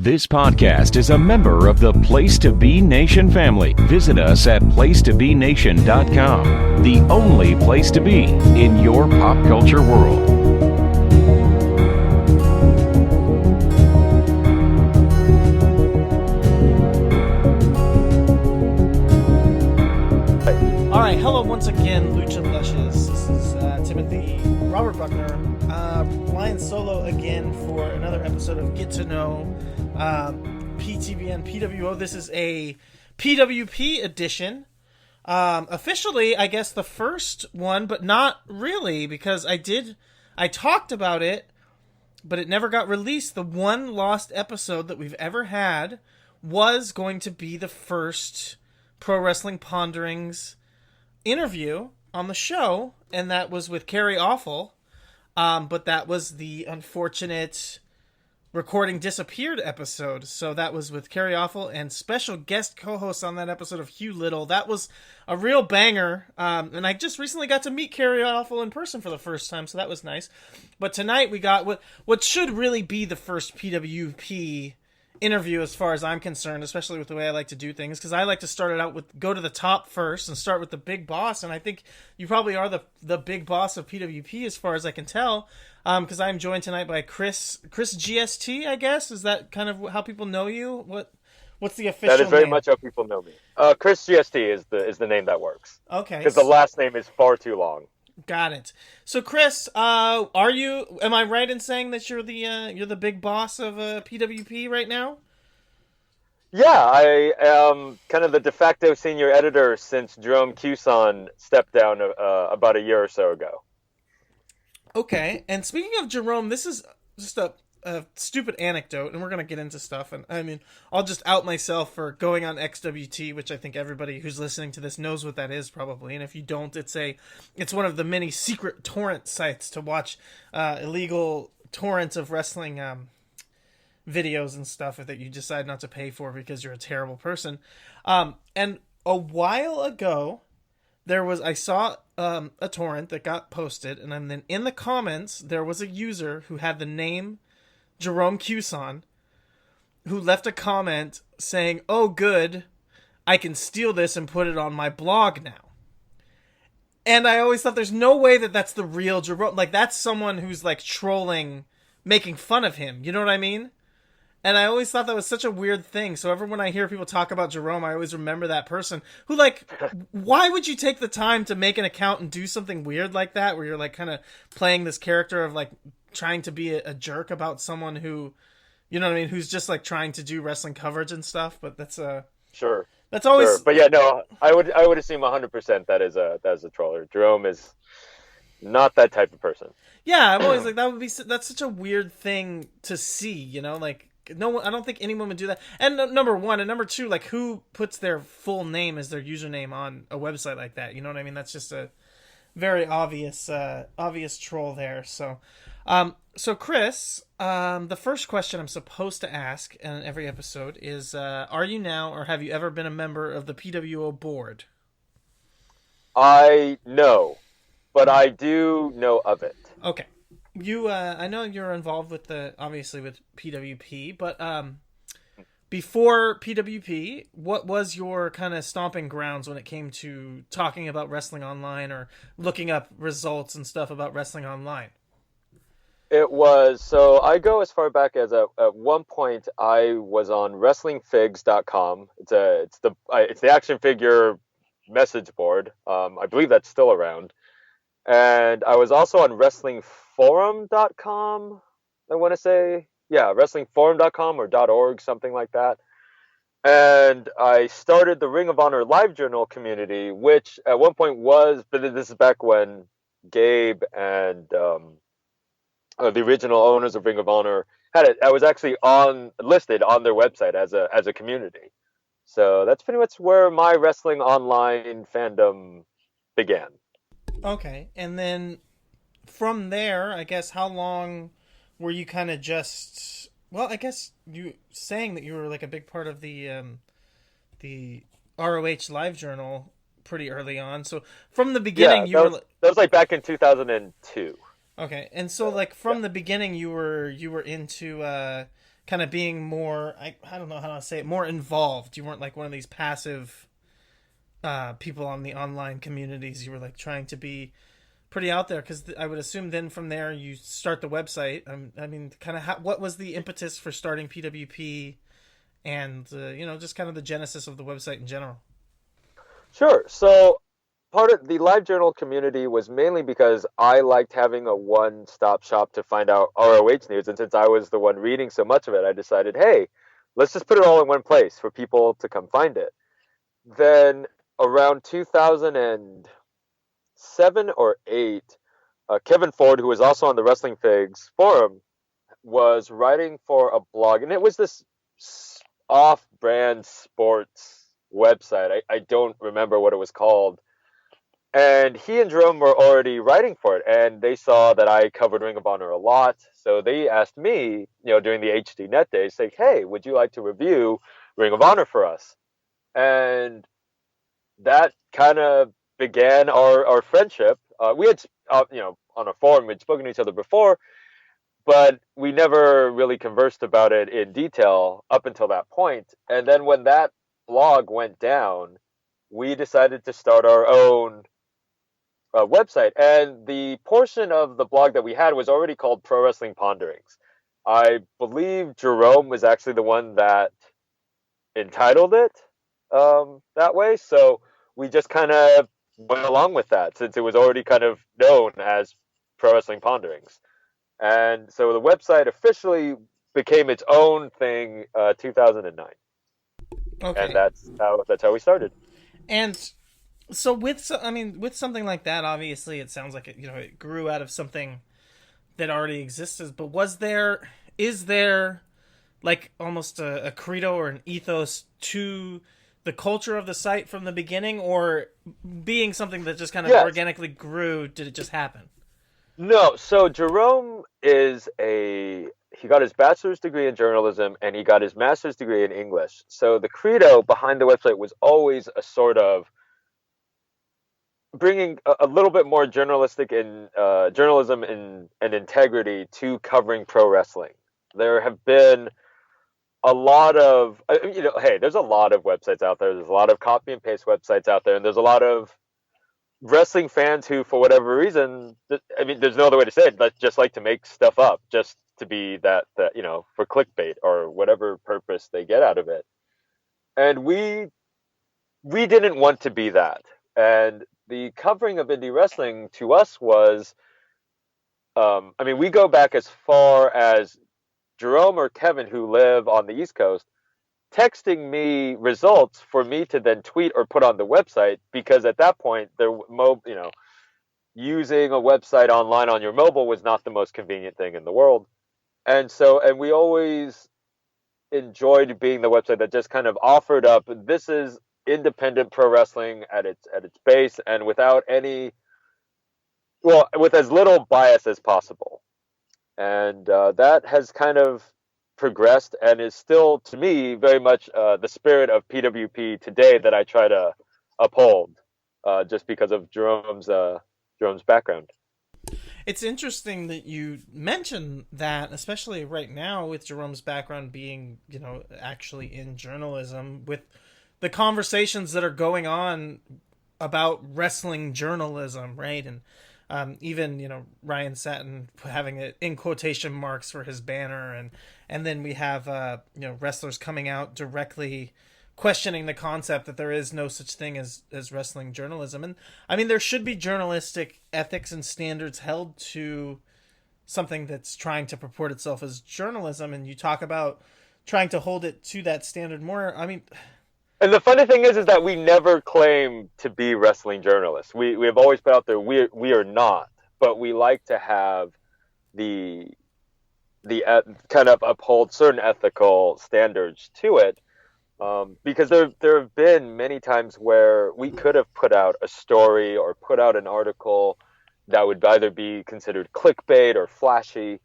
This podcast is a member of the Place to Be Nation family. Visit us at placetobenation.com, the only place to be in your pop culture world. All right, hello once again, Lucha Lushes. This is Timothy, Robert Buckner, flying solo again for another episode of Get to Know PTBN PWO. This is a PWP edition. Officially, I guess the first one, but not really, because I talked about it, but it never got released. The one lost episode that we've ever had was going to be the first Pro Wrestling Ponderings interview on the show, and that was with Carrie Awful, but that was the unfortunate recording disappeared episode. So that was with Carrie Awful and special guest co-host on that episode of Hugh Little. That was a real banger, and I just recently got to meet Carrie Awful in person for the first time, so that was nice. But tonight we got what should really be the first PWP interview as far as I'm concerned, especially with the way I like to do things, because I like to start it out with go to the top first and start with the big boss, and I think you probably are the big boss of PWP as far as I can tell, because I'm joined tonight by Chris GST, I guess. Is that kind of how people know you? What's the official name? That is very much how people know me. Chris GST is the name that works. Okay. Because the last name is far too long. Got it. So, Chris, am I right in saying that you're the big boss of PWP right now? Yeah, I am kind of the de facto senior editor since Jerome Cuson stepped down about a year or so ago. Okay, and speaking of Jerome, this is just a stupid anecdote, and we're going to get into stuff, and I mean, I'll just out myself for going on XWT, which I think everybody who's listening to this knows what that is probably, and if you don't, it's one of the many secret torrent sites to watch illegal torrents of wrestling videos and stuff that you decide not to pay for because you're a terrible person. And a while ago, I saw a torrent that got posted, and then in the comments, there was a user who had the name Jerome Cuson, who left a comment saying, "Oh, good, I can steal this and put it on my blog now." And I always thought there's no way that that's the real Jerome. Like, that's someone who's, like, trolling, making fun of him. You know what I mean? And I always thought that was such a weird thing. So when I hear people talk about Jerome, I always remember that person who, like, why would you take the time to make an account and do something weird like that, where you're, like, kind of playing this character of, like, trying to be a jerk about someone who, you know what I mean, who's just, like, trying to do wrestling coverage and stuff. But that's sure. That's always. Sure. But yeah, no, I would assume 100% that is a troller. Jerome is not that type of person. Yeah, I'm always like, that's such a weird thing to see, you know, like. No, I don't think anyone would do that. And number one, and number two, like, who puts their full name as their username on a website like that? You know what I mean? That's just a very obvious troll there. So, Chris, the first question I'm supposed to ask in every episode is, are you now, or have you ever been a member of the PWO board? I know, but I do know of it. Okay. I know you're involved with obviously with PWP, but before PWP, what was your kind of stomping grounds when it came to talking about wrestling online or looking up results and stuff about wrestling online? So I go as far back as at one point I was on WrestlingFigs.com. It's the action figure message board. I believe that's still around. And I was also on WrestlingForum.com, I want to say. Yeah, WrestlingForum.com or .org, something like that. And I started the Ring of Honor Live Journal community, which at one point was, but this is back when Gabe and the original owners of Ring of Honor had it. I was actually listed on their website as a community. So that's pretty much where my wrestling online fandom began. Okay, and then from there, I guess, how long were you kind of just... Well, I guess you saying that you were, like, a big part of the ROH Live Journal pretty early on. So from the beginning, that was like back in 2002. Okay, and so, like, from the beginning, you were into kind of being more, I don't know how to say it, more involved. You weren't like one of these passive people on the online communities. You were like trying to be pretty out there, because I would assume then from there you start the website. I mean, kind of what was the impetus for starting PWP, and just kind of the genesis of the website in general? Sure. So part of the live journal community was mainly because I liked having a one-stop shop to find out ROH news, and since I was the one reading so much of it, I decided, hey, let's just put it all in one place for people to come find it. Then around 2007 or 8, Kevin Ford, who was also on the Wrestling Figs forum, was writing for a blog, and it was this off-brand sports website. I don't remember what it was called. And he and Jerome were already writing for it, and they saw that I covered Ring of Honor a lot. So they asked me, during the HD Net Days, say, hey, would you like to review Ring of Honor for us? And that kind of began our friendship. We had, on a forum, we'd spoken to each other before, but we never really conversed about it in detail up until that point. And then when that blog went down, we decided to start our own website. And the portion of the blog that we had was already called Pro Wrestling Ponderings. I believe Jerome was actually the one that entitled it that way. So we just kind of went along with that, since it was already kind of known as Pro Wrestling Ponderings. And so the website officially became its own thing 2009. Okay. And that's how we started. And so with something like that, obviously it sounds like it grew out of something that already existed. But is there like almost a credo or an ethos to the culture of the site from the beginning, or being something that just kind of organically grew? Did it just happen? No. So Jerome he got his bachelor's degree in journalism, and he got his master's degree in English. So the credo behind the website was always a sort of bringing a little bit more journalistic and journalism and integrity to covering pro wrestling. There have been a lot of, hey, there's a lot of websites out there. There's a lot of copy and paste websites out there, and there's a lot of wrestling fans who, for whatever reason, there's no other way to say it, but just like to make stuff up just to be that for clickbait or whatever purpose they get out of it. And we didn't want to be that. And the covering of indie wrestling to us was, we go back as far as Jerome or Kevin, who live on the East Coast, texting me results for me to then tweet or put on the website, because at that point, using a website online on your mobile was not the most convenient thing in the world. And we always enjoyed being the website that just kind of offered up, this is independent pro wrestling at its base, and with as little bias as possible. And that has kind of progressed and is still, to me, very much the spirit of PWP today that I try to uphold, just because of Jerome's background. It's interesting that you mention that, especially right now with Jerome's background being, actually in journalism, with the conversations that are going on about wrestling journalism, right? And even, Ryan Satin having it in quotation marks for his banner, and then we have wrestlers coming out directly questioning the concept that there is no such thing as wrestling journalism. And there should be journalistic ethics and standards held to something that's trying to purport itself as journalism, and you talk about trying to hold it to that standard more. And the funny thing is that we never claim to be wrestling journalists. We have always put out there we are not, but we like to have the kind of uphold certain ethical standards to it, because there have been many times where we could have put out a story or put out an article that would either be considered clickbait or flashy,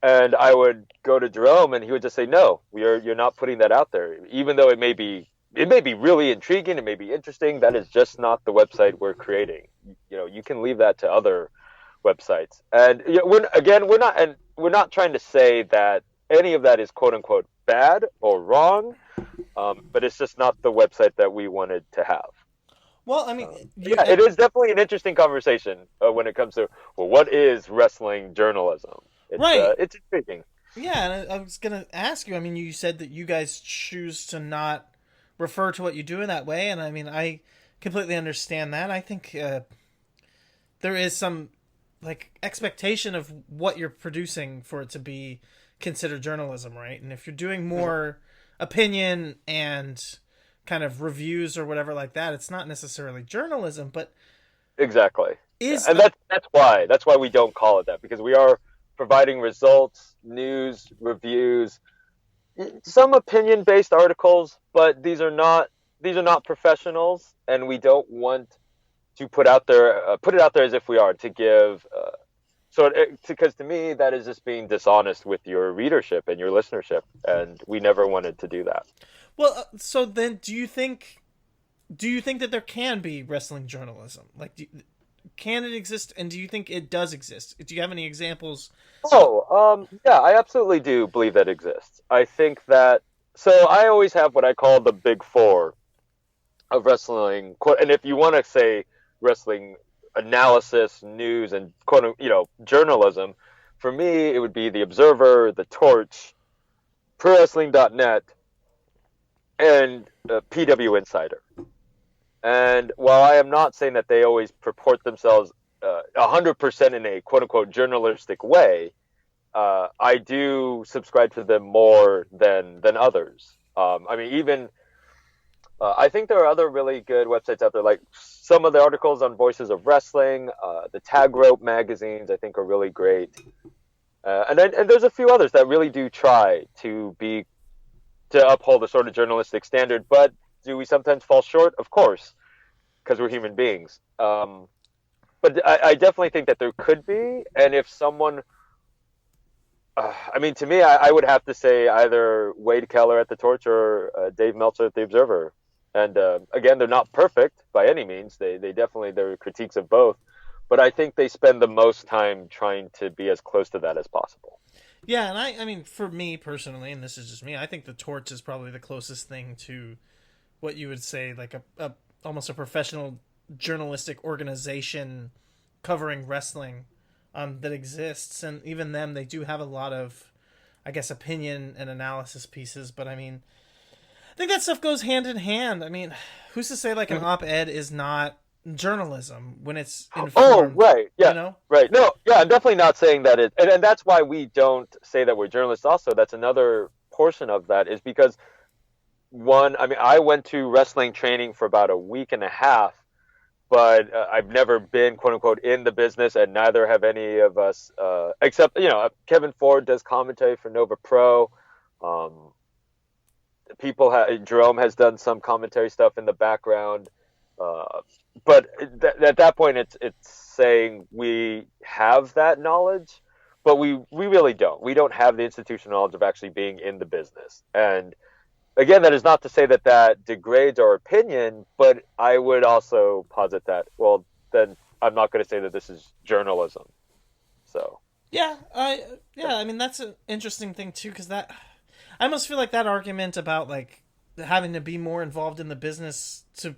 and I would go to Jerome and he would just say, no, you're not putting that out there, even though it may be really intriguing, it may be interesting. That is just not the website we're creating. You can leave that to other websites. And we're not trying to say that any of that is quote unquote bad or wrong, but it's just not the website that we wanted to have. Well, I mean, Yeah, it is definitely an interesting conversation when it comes to, well, what is wrestling journalism? Right. It's intriguing. Yeah, and I was gonna ask you. I mean, you said that you guys choose to not refer to what you do in that way, and I mean, I completely understand that. I think there is some like expectation of what you're producing for it to be considered journalism, right? And if you're doing more opinion and kind of reviews or whatever like that, it's not necessarily journalism, but exactly. And that's why we don't call it that, because we are providing results, news, reviews, some opinion-based articles, but these are not professionals, and we don't want to put it out there as if we are, to give because to me that is just being dishonest with your readership and your listenership, and we never wanted to do that. Well, so then do you think that there can be wrestling journalism? Like, can it exist, and do you think it does exist? Do you have any examples? Yeah, I absolutely do believe that exists. I think that, so I always have what I call the big four of wrestling, and if you want to say wrestling analysis, news, and journalism, for me it would be the Observer, the Torch, ProWrestling.net, and PW Insider. And while I am not saying that they always purport themselves 100% in a quote-unquote journalistic way, I do subscribe to them more than others. I mean, even I think there are other really good websites out there, like some of the articles on Voices of Wrestling, the Tag Rope magazines, I think are really great. And there's a few others that really do try to uphold a sort of journalistic standard, but do we sometimes fall short? Of course, because we're human beings. But I definitely think that there could be, and if someone, I mean, to me, I would have to say either Wade Keller at the Torch or Dave Meltzer at the Observer. And again, they're not perfect by any means. They definitely, there are critiques of both, but I think they spend the most time trying to be as close to that as possible. Yeah, and I mean, for me personally, and this is just me, I think the Torch is probably the closest thing to what you would say, like a almost a professional journalistic organization covering wrestling that exists. And even them, they do have a lot of, I guess, opinion and analysis pieces. But I mean, I think that stuff goes hand in hand. I mean, who's to say like an op-ed is not journalism when it's informed? Right. Yeah. You know? Right. No, yeah, I'm definitely not saying that and that's why we don't say that we're journalists also. That's another portion of that, is because I mean, I went to wrestling training for about a week and a half, but I've never been quote unquote in the business, and neither have any of us, except, Kevin Ford does commentary for Nova Pro. Jerome has done some commentary stuff in the background. But at that point, it's saying we have that knowledge, but we really don't. We don't have the institutional knowledge of actually being in the business. And again, that is not to say that degrades our opinion, but I would also posit that, well, then I'm not going to say that this is journalism. So I mean, that's an interesting thing too, because I almost feel like that argument about like having to be more involved in the business to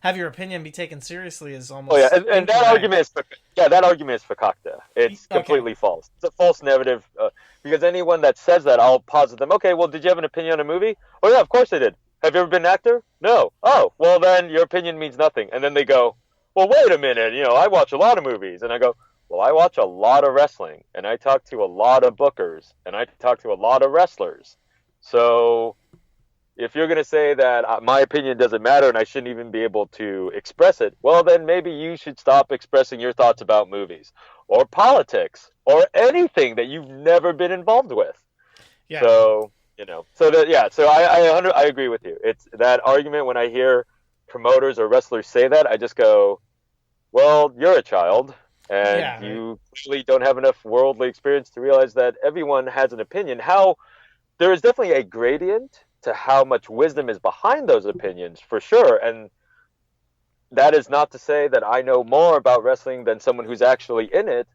have your opinion be taken seriously is almost. Oh yeah, and that argument is fakakta. It's completely false. It's a false narrative, because anyone that says that, I'll posit them. Okay, well, did you have an opinion on a movie? Oh yeah, of course I did. Have you ever been an actor? No. Oh, well then your opinion means nothing. And then they go, well, wait a minute. I watch a lot of movies, and I go, well, I watch a lot of wrestling, and I talk to a lot of bookers, and I talk to a lot of wrestlers. So if you're going to say that my opinion doesn't matter and I shouldn't even be able to express it, well, then maybe you should stop expressing your thoughts about movies or politics or anything that you've never been involved with. Yeah. So, I agree with you. It's that argument when I hear promoters or wrestlers say that, I just go, well, you're a child and you really don't have enough worldly experience to realize that everyone has an opinion. There is definitely a gradient to how much wisdom is behind those opinions, for sure. And that is not to say that I know more about wrestling than someone who's actually in it,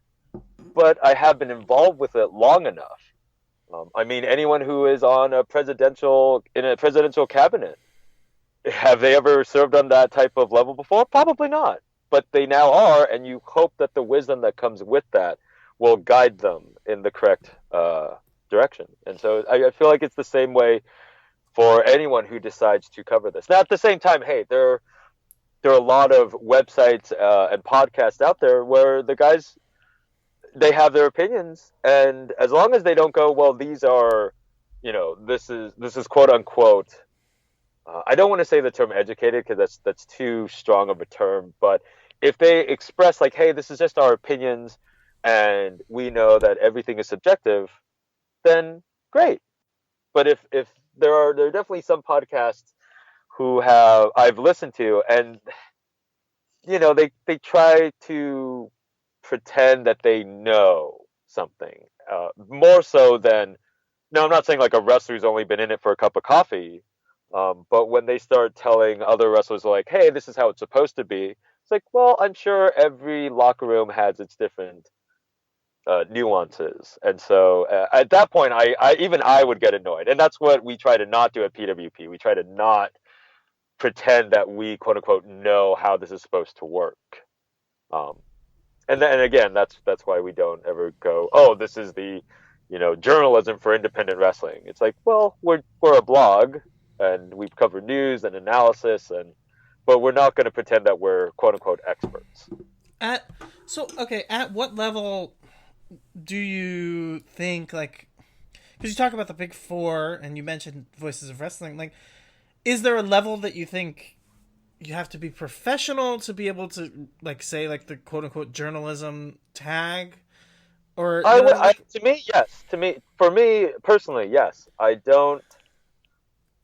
but I have been involved with it long enough I mean, anyone who is on a presidential cabinet, have they ever served on that type of level before? Probably not. But they now are, and you hope that the wisdom that comes with that will guide them in the correct direction. And so I feel like it's the same way for anyone who decides to cover this. Now, at the same time, hey, there are a lot of websites and podcasts out there where the guys, they have their opinions, and as long as they don't go, well, these are, this is quote unquote. I don't want to say the term educated because that's too strong of a term, but if they express like, hey, this is just our opinions, and we know that everything is subjective, then great. But if there are definitely some podcasts who have I've listened to, and they try to pretend that they know something more so than. No, I'm not saying like a wrestler who's only been in it for a cup of coffee, but when they start telling other wrestlers like, "Hey, this is how it's supposed to be," it's like, well, I'm sure every locker room has its different nuances, and so at that point, I would get annoyed, and that's what we try to not do at PWP. We try to not pretend that we quote unquote know how this is supposed to work. Um, and again, that's why we don't ever go, oh, this is the journalism for independent wrestling. It's like, well, we're a blog and we cover news and analysis, but we're not going to pretend that we're quote unquote experts. At what level do you think, like, because you talk about the big four and you mentioned Voices of Wrestling, like, is there a level that you think you have to be professional to be able to, like, say, like, the quote-unquote journalism tag? Or to me, yes. For me personally, yes. I don't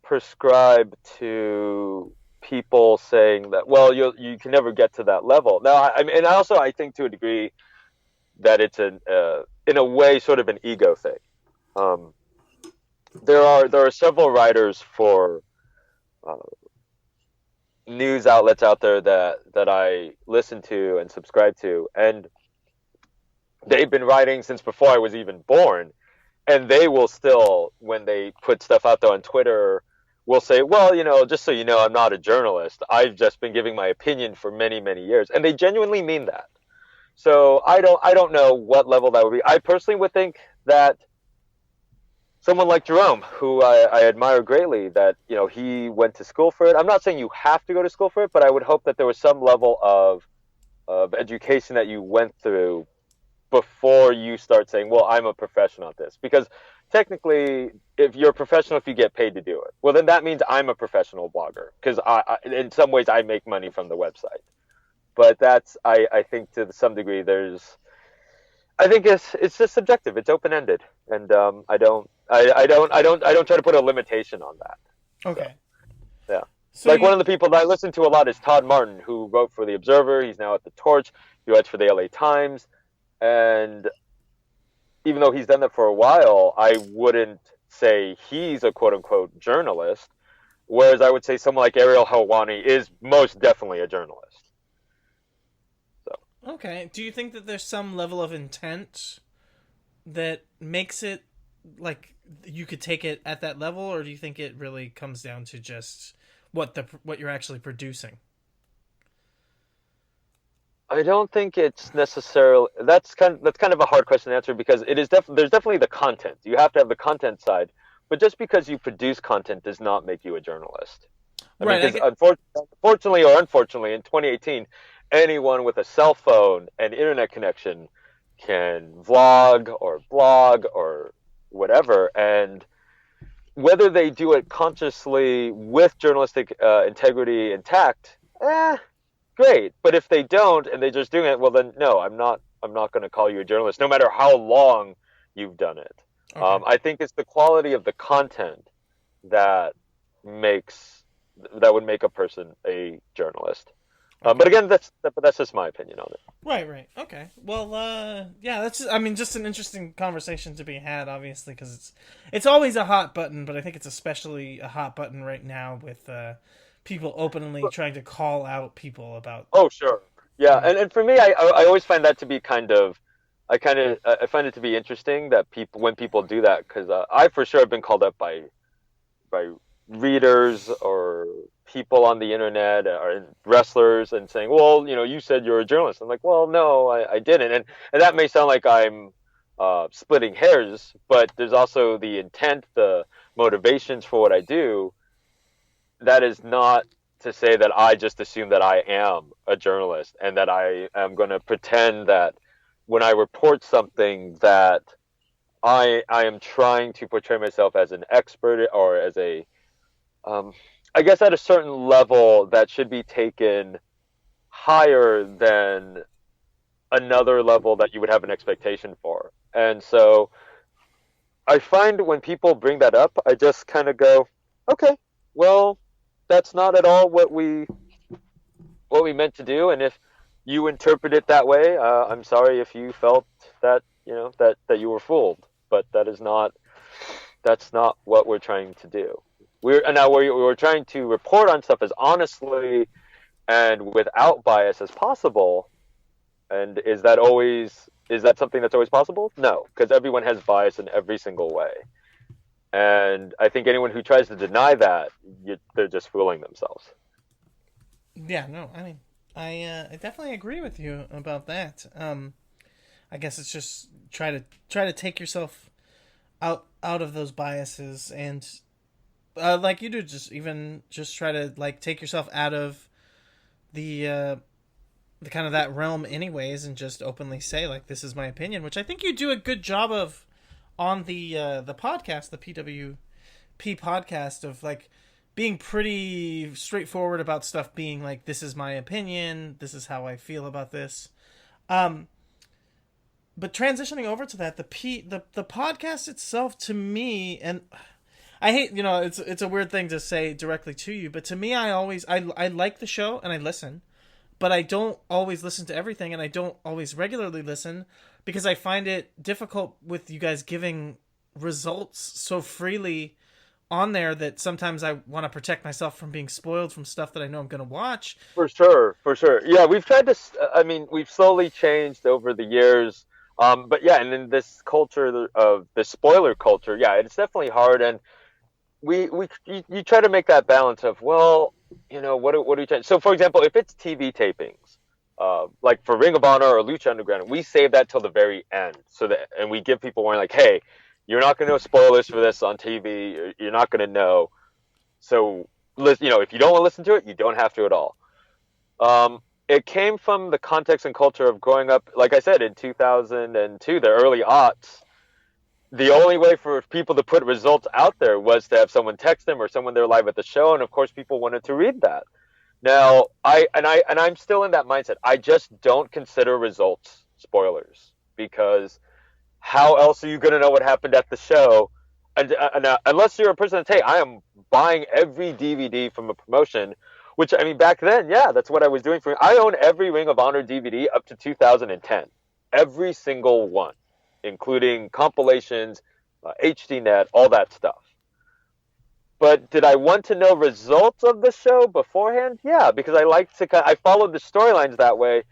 prescribe to people saying that, well, you can never get to that level. Now, and also I think to a degree that it's in a way sort of an ego thing. There are several writers for news outlets out there that I listen to and subscribe to, and they've been writing since before I was even born, and they will still, when they put stuff out there on Twitter, will say, well, just so you know, I'm not a journalist. I've just been giving my opinion for many, many years, and they genuinely mean that. So I don't know what level that would be. I personally would think that someone like Jerome, who I admire greatly, that he went to school for it. I'm not saying you have to go to school for it, but I would hope that there was some level of education that you went through before you start saying, well, I'm a professional at this. Because technically, if you're a professional, if you get paid to do it, well, then that means I'm a professional blogger, because in some ways I make money from the website. But that's, I think to some degree, I think it's just subjective. It's open ended, and I don't try to put a limitation on that. Okay. So, yeah. So one of the people that I listen to a lot is Todd Martin, who wrote for The Observer. He's now at The Torch. He writes for the LA Times. And even though he's done that for a while, I wouldn't say he's a quote-unquote journalist, whereas I would say someone like Ariel Helwani is most definitely a journalist. So. Okay. Do you think that there's some level of intent that makes it, like, you could take it at that level, or do you think it really comes down to just what you're actually producing? I don't think it's necessarily that's kind of a hard question to answer, because it is there's definitely the content. You have to have the content side, but just because you produce content does not make you a journalist. Right. Unfortunately or unfortunately, in 2018, anyone with a cell phone and internet connection can vlog or blog or whatever, and whether they do it consciously with journalistic integrity intact, great. But if they don't and they're just doing it, well, then no, I'm not going to call you a journalist, no matter how long you've done it. Okay. I think it's the quality of the content that would make a person a journalist. Okay. But again, that's just my opinion on it. Right. Okay. Well, yeah, that's just an interesting conversation to be had, obviously, because it's always a hot button, but I think it's especially a hot button right now with people openly trying to call out people about. Oh, sure. Yeah. And for me, I always find that to be kind of I find it to be interesting that when people do that, because I for sure have been called up by readers or people on the internet or wrestlers and saying, well, you said you're a journalist. I'm like, well, no, I didn't. And that may sound like I'm splitting hairs, but there's also the intent, the motivations for what I do. That is not to say that I just assume that I am a journalist and that I am going to pretend that when I report something that I am trying to portray myself as an expert or as I guess at a certain level that should be taken higher than another level that you would have an expectation for. And so I find when people bring that up, I just kind of go, okay, well, that's not at all what we meant to do. And if you interpret it that way, I'm sorry if you felt that, that you were fooled, but that's not what we're trying to do. We're trying to report on stuff as honestly and without bias as possible. And is that something that's always possible? No, because everyone has bias in every single way. And I think anyone who tries to deny that, they're just fooling themselves. Yeah, no, I mean, I definitely agree with you about that. I guess it's just try to take yourself out of those biases and like you do, just try to like take yourself out of the kind of that realm anyways, and just openly say like, this is my opinion, which I think you do a good job of on the podcast, the PWP podcast, of like being pretty straightforward about stuff, being like, this is my opinion, this is how I feel about this. But transitioning over to that, the podcast itself, to me, and I hate, it's a weird thing to say directly to you, but to me, I like the show and I listen, but I don't always listen to everything, and I don't always regularly listen because I find it difficult with you guys giving results so freely on there that sometimes I want to protect myself from being spoiled from stuff that I know I'm going to watch. For sure. Yeah, we've tried to, we've slowly changed over the years. But yeah, and in this culture of the spoiler culture, yeah, it's definitely hard. And you try to make that balance of, well, what are you trying? So for example, if it's TV tapings, like for Ring of Honor or Lucha Underground, we save that till the very end, and we give people warning, like, hey, you're not going to know spoilers for this on TV. You're not going to know. So, if you don't want to listen to it, you don't have to at all. It came from the context and culture of growing up, like I said, in 2002, the early aughts. The only way for people to put results out there was to have someone text them or someone there live at the show, and of course, people wanted to read that. Now, I'm still in that mindset. I just don't consider results spoilers, because how else are you going to know what happened at the show? And unless you're a person that, hey, I am buying every DVD from a promotion, which, back then, yeah, that's what I was doing I own every Ring of Honor DVD up to 2010. Every single one, including compilations, HDNet, all that stuff. But did I want to know results of the show beforehand? Yeah, because I followed the storylines that way,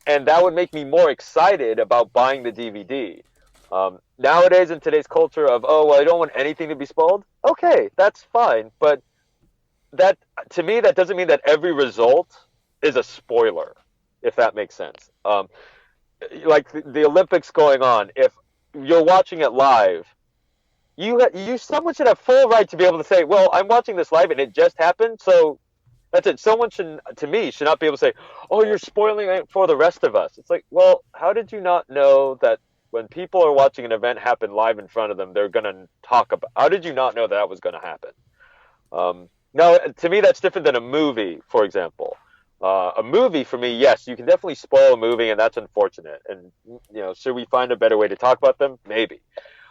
and that would make me more excited about buying the DVD. Nowadays, in today's culture of, I don't want anything to be spoiled. Okay, that's fine. But that, to me, that doesn't mean that every result is a spoiler, if that makes sense. Like the Olympics going on, if you're watching it live, someone should have full right to be able to say, well, I'm watching this live and it just happened, so that's it. Someone should not be able to say, oh, you're spoiling it for the rest of us. It's like, well, how did you not know that when people are watching an event happen live in front of them, they're going to talk about, how did you not know that was going to happen? Now, to me, that's different than a movie, for example. A movie, for me, yes, you can definitely spoil a movie, and that's unfortunate. And, should we find a better way to talk about them? Maybe.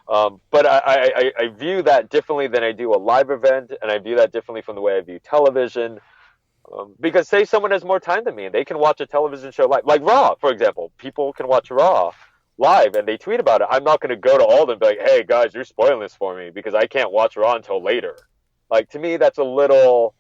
But I view that differently than I do a live event, and I view that differently from the way I view television. Because say someone has more time than me, and they can watch a television show live, like Raw, for example. People can watch Raw live, and they tweet about it. I'm not going to go to all of them and be like, hey, guys, you're spoiling this for me, because I can't watch Raw until later. Like, to me, that's a little...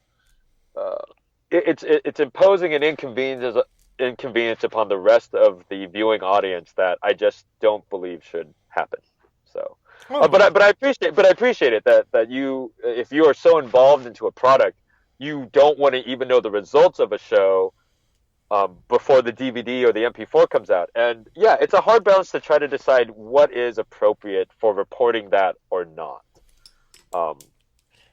it's imposing an inconvenience inconvenience upon the rest of the viewing audience that I just don't believe should happen. So, Oh, but I appreciate it that you, if you are so involved into a product, you don't want to even know the results of a show before the DVD or the MP4 comes out. And yeah, it's a hard balance to try to decide what is appropriate for reporting that or not.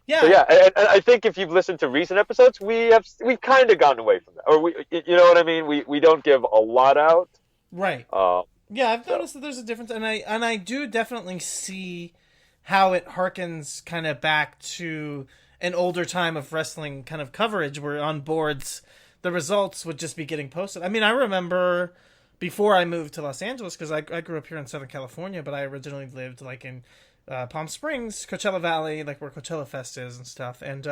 yeah. So yeah, and I think if you've listened to recent episodes, we've kind of gotten away from that, or you know what I mean. We don't give a lot out. Right. Uh, Yeah, I've so. noticed that there's a difference, and I do definitely see how it harkens kind of back to an older time of wrestling kind of coverage, where on boards the results would just be getting posted. I mean, I remember before I moved to Los Angeles, because I grew up here in Southern California, but I originally lived like in Palm Springs, Coachella Valley, like where Coachella Fest is and stuff, and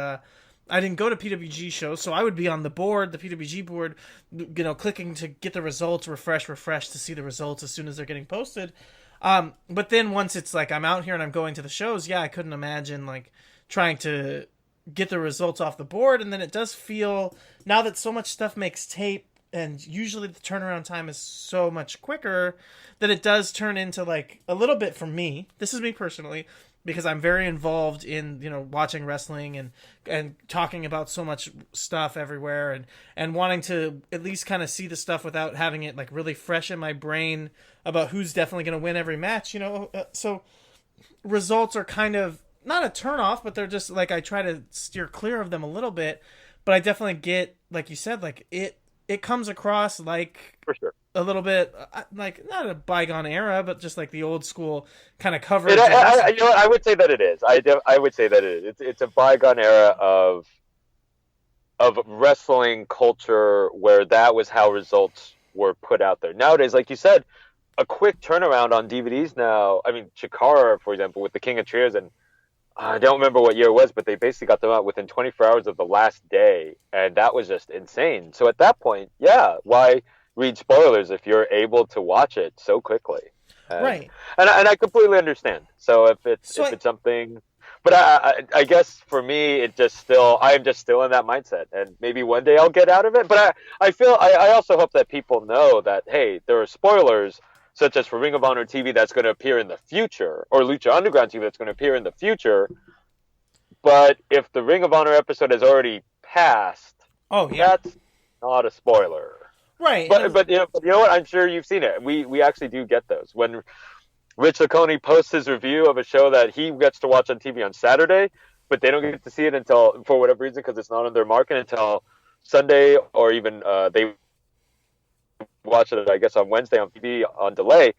I didn't go to PWG shows, so I would be on the board, the PWG board, you know, clicking to get the results, refresh to see the results as soon as they're getting posted. But then once it's like I'm out here and I'm going to the shows, yeah, I couldn't imagine like trying to get the results off the board. And then it does feel, now that so much stuff makes tape and usually the turnaround time is so much quicker, that it does turn into like a little bit for me. This is me personally, because I'm very involved in, you know, watching wrestling and talking about so much stuff everywhere and wanting to at least kind of see the stuff without having it like really fresh in my brain about who's definitely going to win every match, you know. So results are kind of not a turn off, but they're just like, I try to steer clear of them a little bit, but I definitely get, like you said, like it comes across like For sure. a little bit like not a bygone era, but just like the old school kind of coverage. You know what? I would say that it is. I would say that it is. It's a bygone era of wrestling culture where that was how results were put out there. Nowadays, like you said, a quick turnaround on DVDs now. I mean, Chikara, for example, with the King of Cheers, and I don't remember what year it was, but they basically got them out within 24 hours of the last day, and that was just insane. So at that point, yeah, why read spoilers if you're able to watch it so quickly? Right. And I completely understand. So if it's something, but I guess for me, I'm just still in that mindset, and maybe one day I'll get out of it. But I also hope that people know that, hey, there are spoilers, such as for Ring of Honor TV that's going to appear in the future, or Lucha Underground TV that's going to appear in the future. But if the Ring of Honor episode has already passed, that's not a spoiler. Right. But you know what? I'm sure you've seen it. We actually do get those. When Rich Lacconi posts his review of a show that he gets to watch on TV on Saturday, but they don't get to see it until, for whatever reason, because it's not on their market, until Sunday, or even they watch it, I guess, on Wednesday on TV on delay.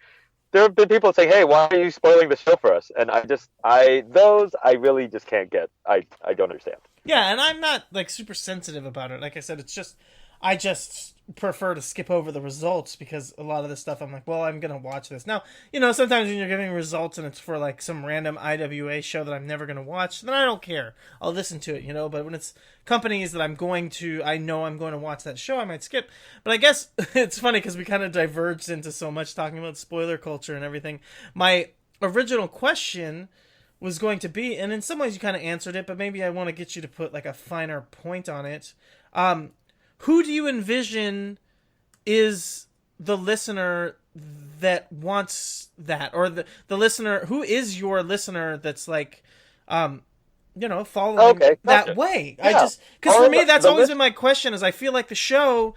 There have been people saying, "Hey, why are you spoiling the show for us?" And I really just can't get. I don't understand. Yeah, and I'm not like super sensitive about it. Like I said, I just prefer to skip over the results, because a lot of this stuff I'm like, well, I'm gonna watch this now. You know, sometimes when you're giving results and it's for like some random IWA show that I'm never gonna watch, then I don't care. I'll listen to it, you know. But when it's companies that I know I'm going to watch that show, I might skip. But I guess it's funny because we kind of diverged into so much talking about spoiler culture and everything. My original question was going to be, and in some ways you kind of answered it, but maybe I want to get you to put like a finer point on it. Who do you envision is the listener that wants that, or the listener, who is your listener that's like, you know, following that way? Yeah. Because for me, that's always been my question, is I feel like the show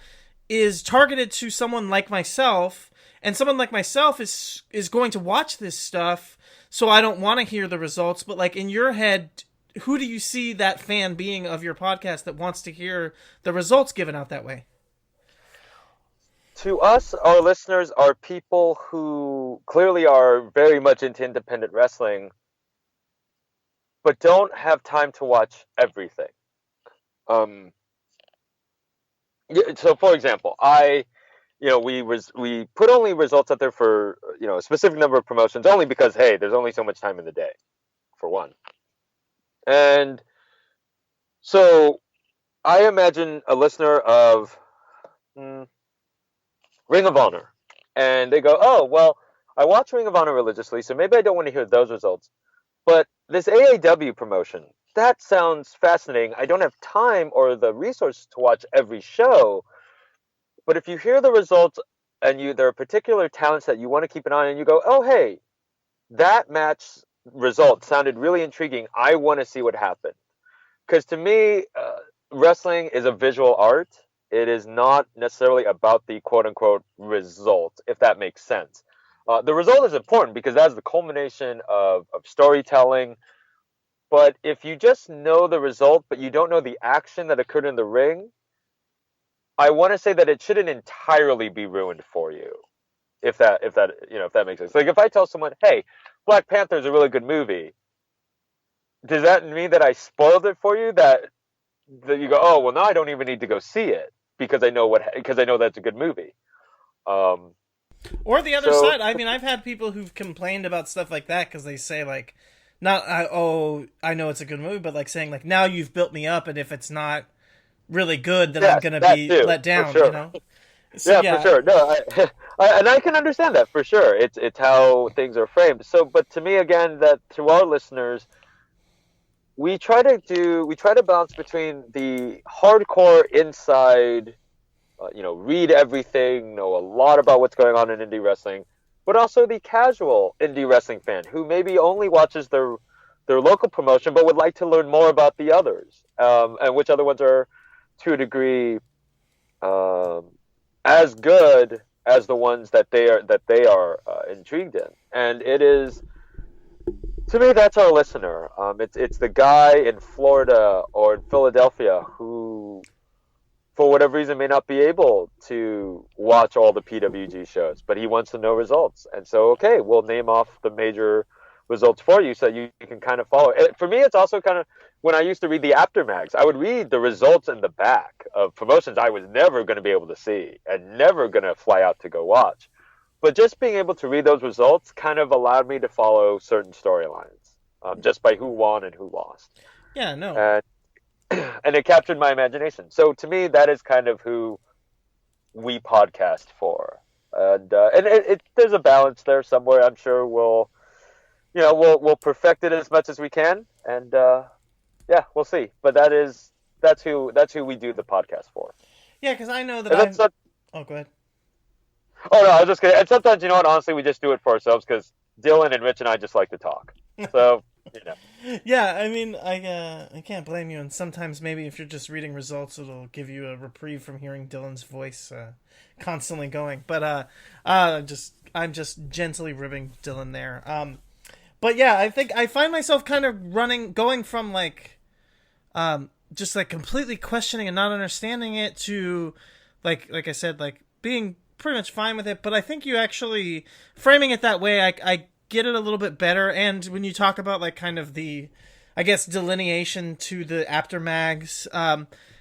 is targeted to someone like myself, and someone like myself is going to watch this stuff, so I don't want to hear the results, but like in your head, who do you see that fan being of your podcast that wants to hear the results given out that way? To us, our listeners are people who clearly are very much into independent wrestling, but don't have time to watch everything. So, for example, we put only results out there for, you know, a specific number of promotions, only because, hey, there's only so much time in the day, for one. And so I imagine a listener of Ring of Honor, and they go, oh, well, I watch Ring of Honor religiously, so maybe I don't want to hear those results. But this AAW promotion, that sounds fascinating. I don't have time or the resources to watch every show. But if you hear the results and there are particular talents that you want to keep an eye on, and you go, oh, hey, that match result sounded really intriguing. I want to see what happened. Because to me, wrestling is a visual art. It is not necessarily about the quote unquote result, if that makes sense. The result is important because that's the culmination of storytelling. But if you just know the result, but you don't know the action that occurred in the ring, I want to say that it shouldn't entirely be ruined for you. If that makes sense. Like if I tell someone, hey, Black Panther is a really good movie, does that mean that I spoiled it for you? That you go, oh well, now I don't even need to go see it because I know that's a good movie. Or the other side. I mean, I've had people who've complained about stuff like that because they say like, not I know it's a good movie, but like saying like, now you've built me up, and if it's not really good, then I'm gonna be let down. Sure. You know. So, yeah, for sure. No, and I can understand that for sure. It's how things are framed. So, but to me, again, that to our listeners, we try to balance between the hardcore inside, read everything, know a lot about what's going on in indie wrestling, but also the casual indie wrestling fan who maybe only watches their local promotion but would like to learn more about the others, and which other ones are to a degree as good as the ones that they are intrigued in. And it is, to me, that's our listener. It's the guy in Florida or in Philadelphia who, for whatever reason, may not be able to watch all the PWG shows, but he wants to know results. And so, okay, we'll name off the major results for you so you can kind of follow. For me, it's also kind of, when I used to read the aftermags, I would read the results in the back of promotions I was never going to be able to see and never going to fly out to go watch. But just being able to read those results kind of allowed me to follow certain storylines, just by who won and who lost. Yeah, no. And it captured my imagination. So to me, that is kind of who we podcast for. And there's a balance there somewhere. I'm sure we'll perfect it as much as we can. And yeah, we'll see. But that's who we do the podcast for. Yeah, because I know that Oh, go ahead. Oh, no, I was just kidding. And sometimes, honestly, we just do it for ourselves because Dylan and Rich and I just like to talk. So, Yeah, I mean, I can't blame you. And sometimes maybe if you're just reading results, it'll give you a reprieve from hearing Dylan's voice constantly going. But I'm just gently ribbing Dylan there. But yeah, I think I find myself kind of going from like, just like completely questioning and not understanding it to, like I said, like being pretty much fine with it. But I think you actually framing it that way, I get it a little bit better. And when you talk about like kind of the, I guess, delineation to the aftermags,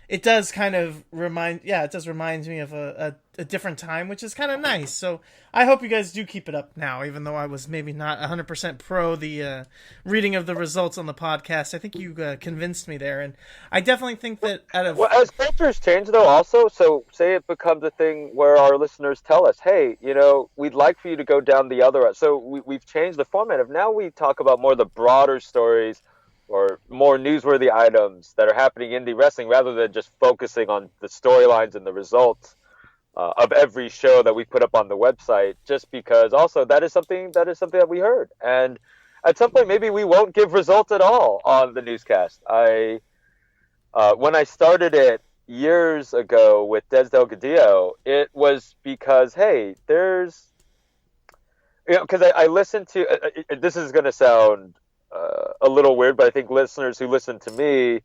it does kind of remind me of a different time, which is kind of nice. So I hope you guys do keep it up now, even though I was maybe not 100% pro the reading of the results on the podcast. I think you convinced me there, and I definitely think that as cultures change, though, also, so say it becomes a thing where our listeners tell us, hey, we'd like for you to go down the other. So we've changed the format of now we talk about more the broader stories or more newsworthy items that are happening in indie wrestling rather than just focusing on the storylines and the results of every show that we put up on the website, just because also that is something that we heard. And at some point, maybe we won't give results at all on the newscast. When I started it years ago with Des Delgadillo, it was because, hey, because I listened to, this is going to sound a little weird, but I think listeners who listen to me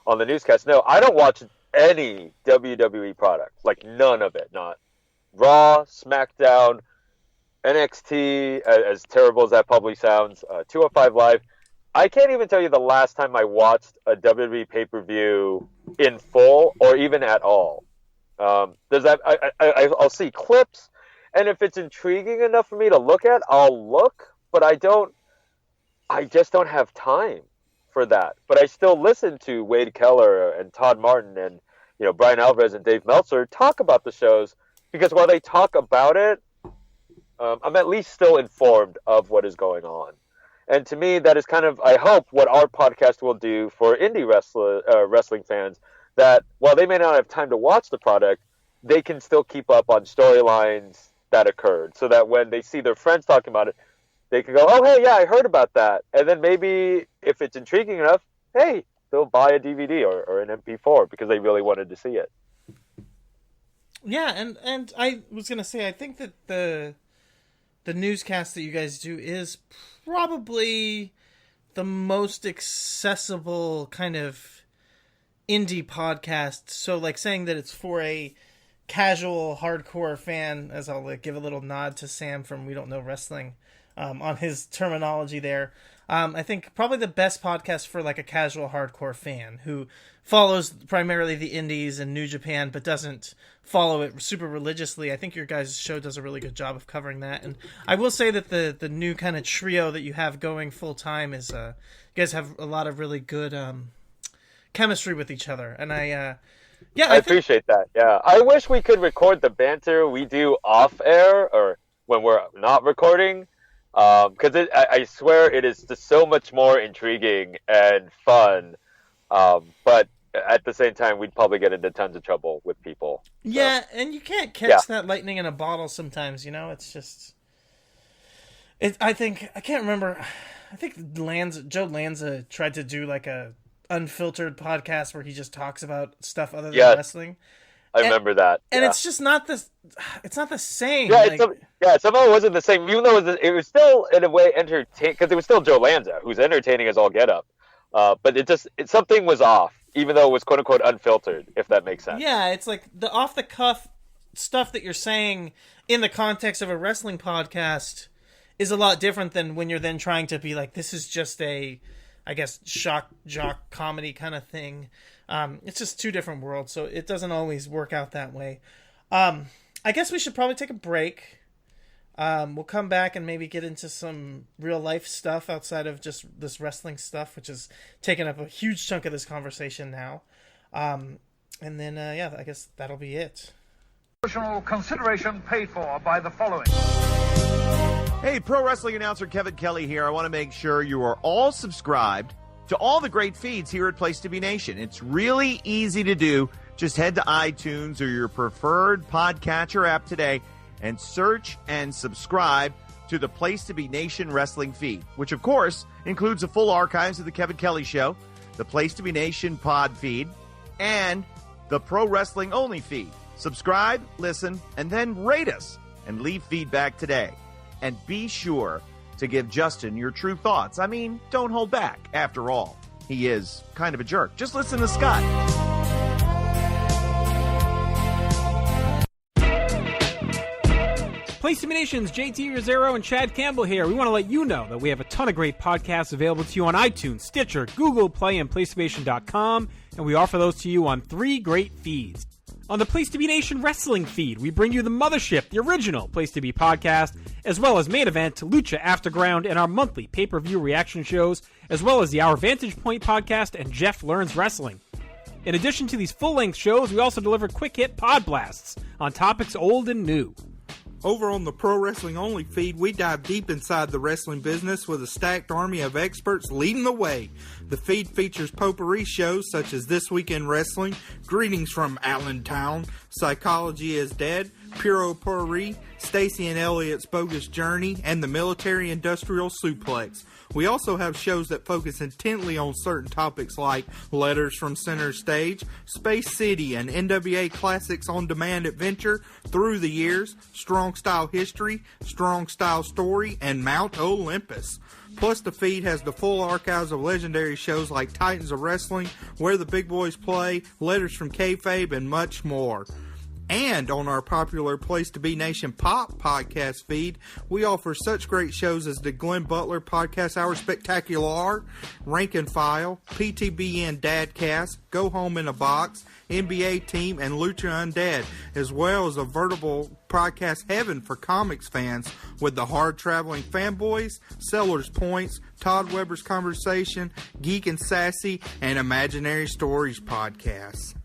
on the newscast know I don't watch any WWE product, like none of it, not Raw, SmackDown, NXT, as terrible as that probably sounds, 205 Live. I can't even tell you the last time I watched a WWE pay-per-view in full or even at all. I'll see clips, and if it's intriguing enough for me to look at, I'll look, but I just don't have time for that. But I still listen to Wade Keller and Todd Martin and Brian Alvarez and Dave Meltzer talk about the shows, because while they talk about it, I'm at least still informed of what is going on. And to me, that is kind of, I hope, what our podcast will do for indie wrestling fans, that while they may not have time to watch the product, they can still keep up on storylines that occurred, so that when they see their friends talking about it, they can go, oh, hey, yeah, I heard about that. And then maybe if it's intriguing enough, hey, they'll buy a DVD or an MP4 because they really wanted to see it. Yeah, and I was going to say, I think that the newscast that you guys do is probably the most accessible kind of indie podcast. So, like, saying that it's for a casual, hardcore fan, as I'll give a little nod to Sam from We Don't Know Wrestling on his terminology there. I think probably the best podcast for like a casual, hardcore fan who follows primarily the indies and New Japan, but doesn't follow it super religiously. I think your guys' show does a really good job of covering that. And I will say that the new kind of trio that you have going full time is you guys have a lot of really good chemistry with each other. And I appreciate that. Yeah, I wish we could record the banter we do off air or when we're not recording. Because I swear it is just so much more intriguing and fun. But at the same time, we'd probably get into tons of trouble with people. So. Yeah, and you can't catch that lightning in a bottle sometimes, you know? It's just... I can't remember... I think Joe Lanza tried to do like a unfiltered podcast where he just talks about stuff other than wrestling. I remember that. And it's just not the... It's not the same. Yeah, somehow it wasn't the same, even though it was still, in a way, entertaining, because it was still Joe Lanza, who's entertaining as all get up. But something was off, even though it was quote-unquote unfiltered, if that makes sense. Yeah, it's like the off-the-cuff stuff that you're saying in the context of a wrestling podcast is a lot different than when you're then trying to be like, this is just a, I guess, shock jock comedy kind of thing. It's just two different worlds, so it doesn't always work out that way. I guess we should probably take a break. We'll come back and maybe get into some real life stuff outside of just this wrestling stuff, which is taking up a huge chunk of this conversation now. And then, I guess that'll be it. Additional consideration paid for by the following. Hey, pro wrestling announcer Kevin Kelly here. I want to make sure you are all subscribed to all the great feeds here at Place to Be Nation. It's really easy to do. Just head to iTunes or your preferred podcatcher app today and search and subscribe to the Place to Be Nation wrestling feed, which, of course, includes the full archives of The Kevin Kelly Show, the Place to Be Nation pod feed, and the Pro Wrestling Only feed. Subscribe, listen, and then rate us and leave feedback today. And be sure to give Justin your true thoughts. I mean, don't hold back. After all, he is kind of a jerk. Just listen to Scott. Place to Be Nation's JT Rosero and Chad Campbell here. We want to let you know that we have a ton of great podcasts available to you on iTunes, Stitcher, Google Play, and PlaceToBeNation.com, and we offer those to you on 3 great feeds. On the Place to Be Nation wrestling feed, we bring you the Mothership, the original Place to Be podcast, as well as Main Event, Lucha, Afterground, and our monthly pay-per-view reaction shows, as well as the Our Vantage Point podcast and Jeff Learns Wrestling. In addition to these full-length shows, we also deliver quick-hit pod blasts on topics old and new. Over on the Pro Wrestling Only feed, we dive deep inside the wrestling business with a stacked army of experts leading the way. The feed features potpourri shows such as This Week in Wrestling, Greetings from Allentown, Psychology is Dead, Puro Potpourri, Stacy and Elliot's Bogus Journey, and the Military Industrial Suplex. We also have shows that focus intently on certain topics like Letters from Center Stage, Space City, and NWA Classics on Demand Adventure, Through the Years, Strong Style History, Strong Style Story, and Mount Olympus. Plus, the feed has the full archives of legendary shows like Titans of Wrestling, Where the Big Boys Play, Letters from Kayfabe, and much more. And on our popular Place to Be Nation Pop podcast feed, we offer such great shows as the Glenn Butler Podcast Hour Spectacular, Rank and File, PTBN Dadcast, Go Home in a Box, NBA Team, and Lucha Undead, as well as a veritable podcast heaven for comics fans with the Hard Traveling Fanboys, Sellers Points, Todd Weber's Conversation, Geek and Sassy, and Imaginary Stories podcasts.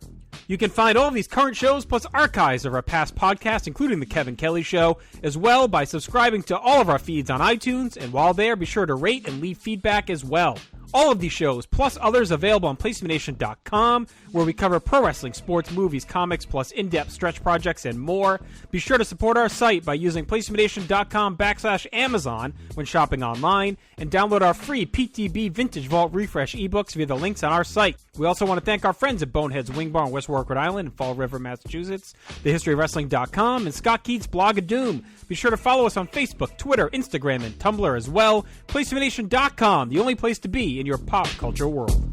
You can find all of these current shows plus archives of our past podcasts, including The Kevin Kelly Show, as well by subscribing to all of our feeds on iTunes. And while there, be sure to rate and leave feedback as well. All of these shows, plus others, available on PlacementNation.com, where we cover pro wrestling, sports, movies, comics, plus in-depth stretch projects and more. Be sure to support our site by using PlacementNation.com/Amazon when shopping online, and download our free PTB Vintage Vault Refresh ebooks via the links on our site. We also want to thank our friends at Bonehead's Wing Bar in West Warwick, Rhode Island, and Fall River, Massachusetts, TheHistoryOfWrestling.com, and Scott Keats' Blog of Doom. Be sure to follow us on Facebook, Twitter, Instagram, and Tumblr as well. PlacementNation.com, the only place to be in your pop culture world.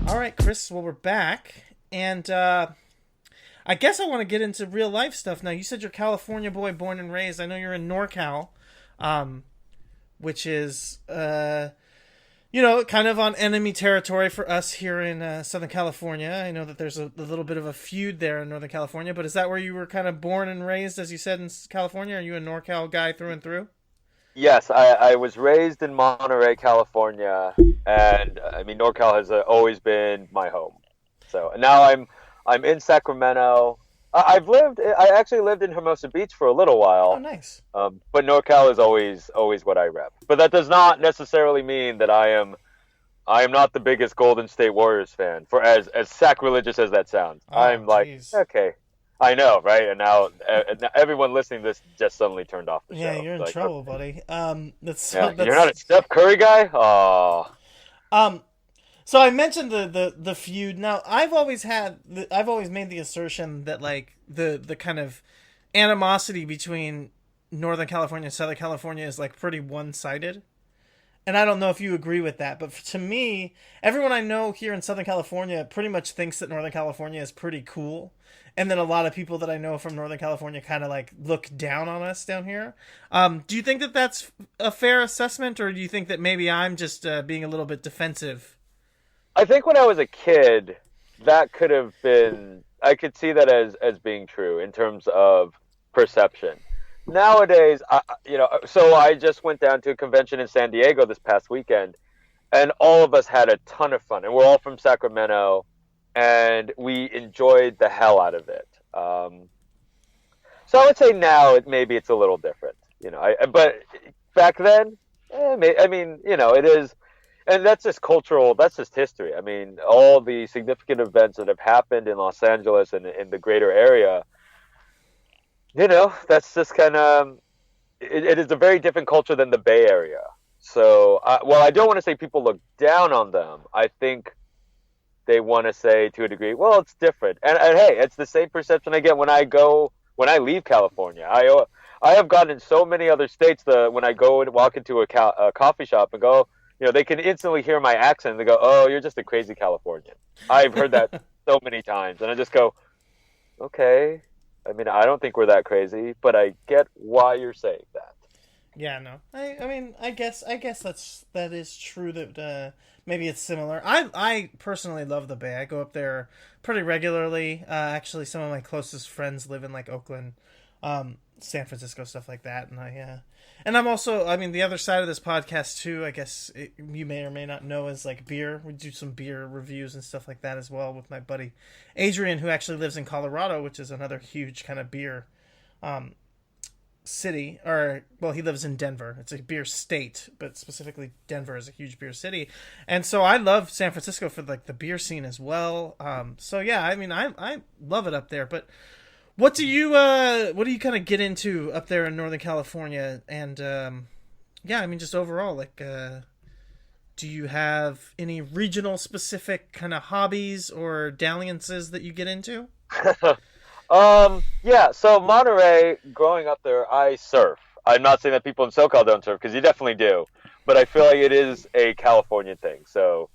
All right, Chris, well, we're back, and I guess I want to get into real life stuff now. You said you're a California boy, born and raised. I know you're in NorCal, which is, kind of on enemy territory for us here in Southern California. I know that there's a little bit of a feud there in Northern California, but is that where you were kind of born and raised, as you said, in California? Are you a NorCal guy through and through? Yes, I was raised in Monterey, California, and NorCal has always been my home. So now I'm in Sacramento. I actually lived in Hermosa Beach for a little while. Oh, nice. But NorCal is always what I rep. But that does not necessarily mean that I am not the biggest Golden State Warriors fan. For as sacrilegious as that sounds, oh, I'm like, geez. Okay. I know, right? And now everyone listening to this just suddenly turned off the show. Yeah, you're in trouble, buddy. That's you're not a Steph Curry guy? Oh. So I mentioned the feud. Now I've always made the assertion that like the kind of animosity between Northern California and Southern California is like pretty one-sided. And I don't know if you agree with that, but to me, everyone I know here in Southern California pretty much thinks that Northern California is pretty cool. And then a lot of people that I know from Northern California kind of like look down on us down here. Do you think that that's a fair assessment, or do you think that maybe I'm just being a little bit defensive? I think when I was a kid, that could have been, I could see that as being true in terms of perception. Nowadays, so I just went down to a convention in San Diego this past weekend, and all of us had a ton of fun. And we're all from Sacramento, and we enjoyed the hell out of it. So I would say now maybe it's a little different, but back then, it is, and that's just cultural, that's just history. I mean, all the significant events that have happened in Los Angeles and in the greater area, that's just kind of, it is a very different culture than the Bay Area. So, while I don't want to say people look down on them, I think they want to say to a degree, well, it's different. And hey, it's the same perception I get when I leave California. I have gotten in so many other states when I go and walk into a coffee shop and go, they can instantly hear my accent and they go, oh, you're just a crazy Californian. I've heard that so many times. And I just go, okay. I mean, I don't think we're that crazy, but I get why you're saying that. Yeah, no. I guess that is true that maybe it's similar. I personally love the Bay. I go up there pretty regularly. Actually, some of my closest friends live in like Oakland, San Francisco, stuff like that. And I'm also, the other side of this podcast too, I guess you may or may not know, is like beer. We do some beer reviews and stuff like that as well with my buddy Adrian, who actually lives in Colorado, which is another huge kind of beer city. He lives in Denver. It's a beer state, but specifically Denver is a huge beer city. And so I love San Francisco for like the beer scene as well. So yeah, I love it up there, but what do you kind of get into up there in Northern California? And just overall, like, do you have any regional specific kind of hobbies or dalliances that you get into? Yeah, so Monterey, growing up there, I surf. I'm not saying that people in SoCal don't surf, because you definitely do, but I feel like it is a California thing. So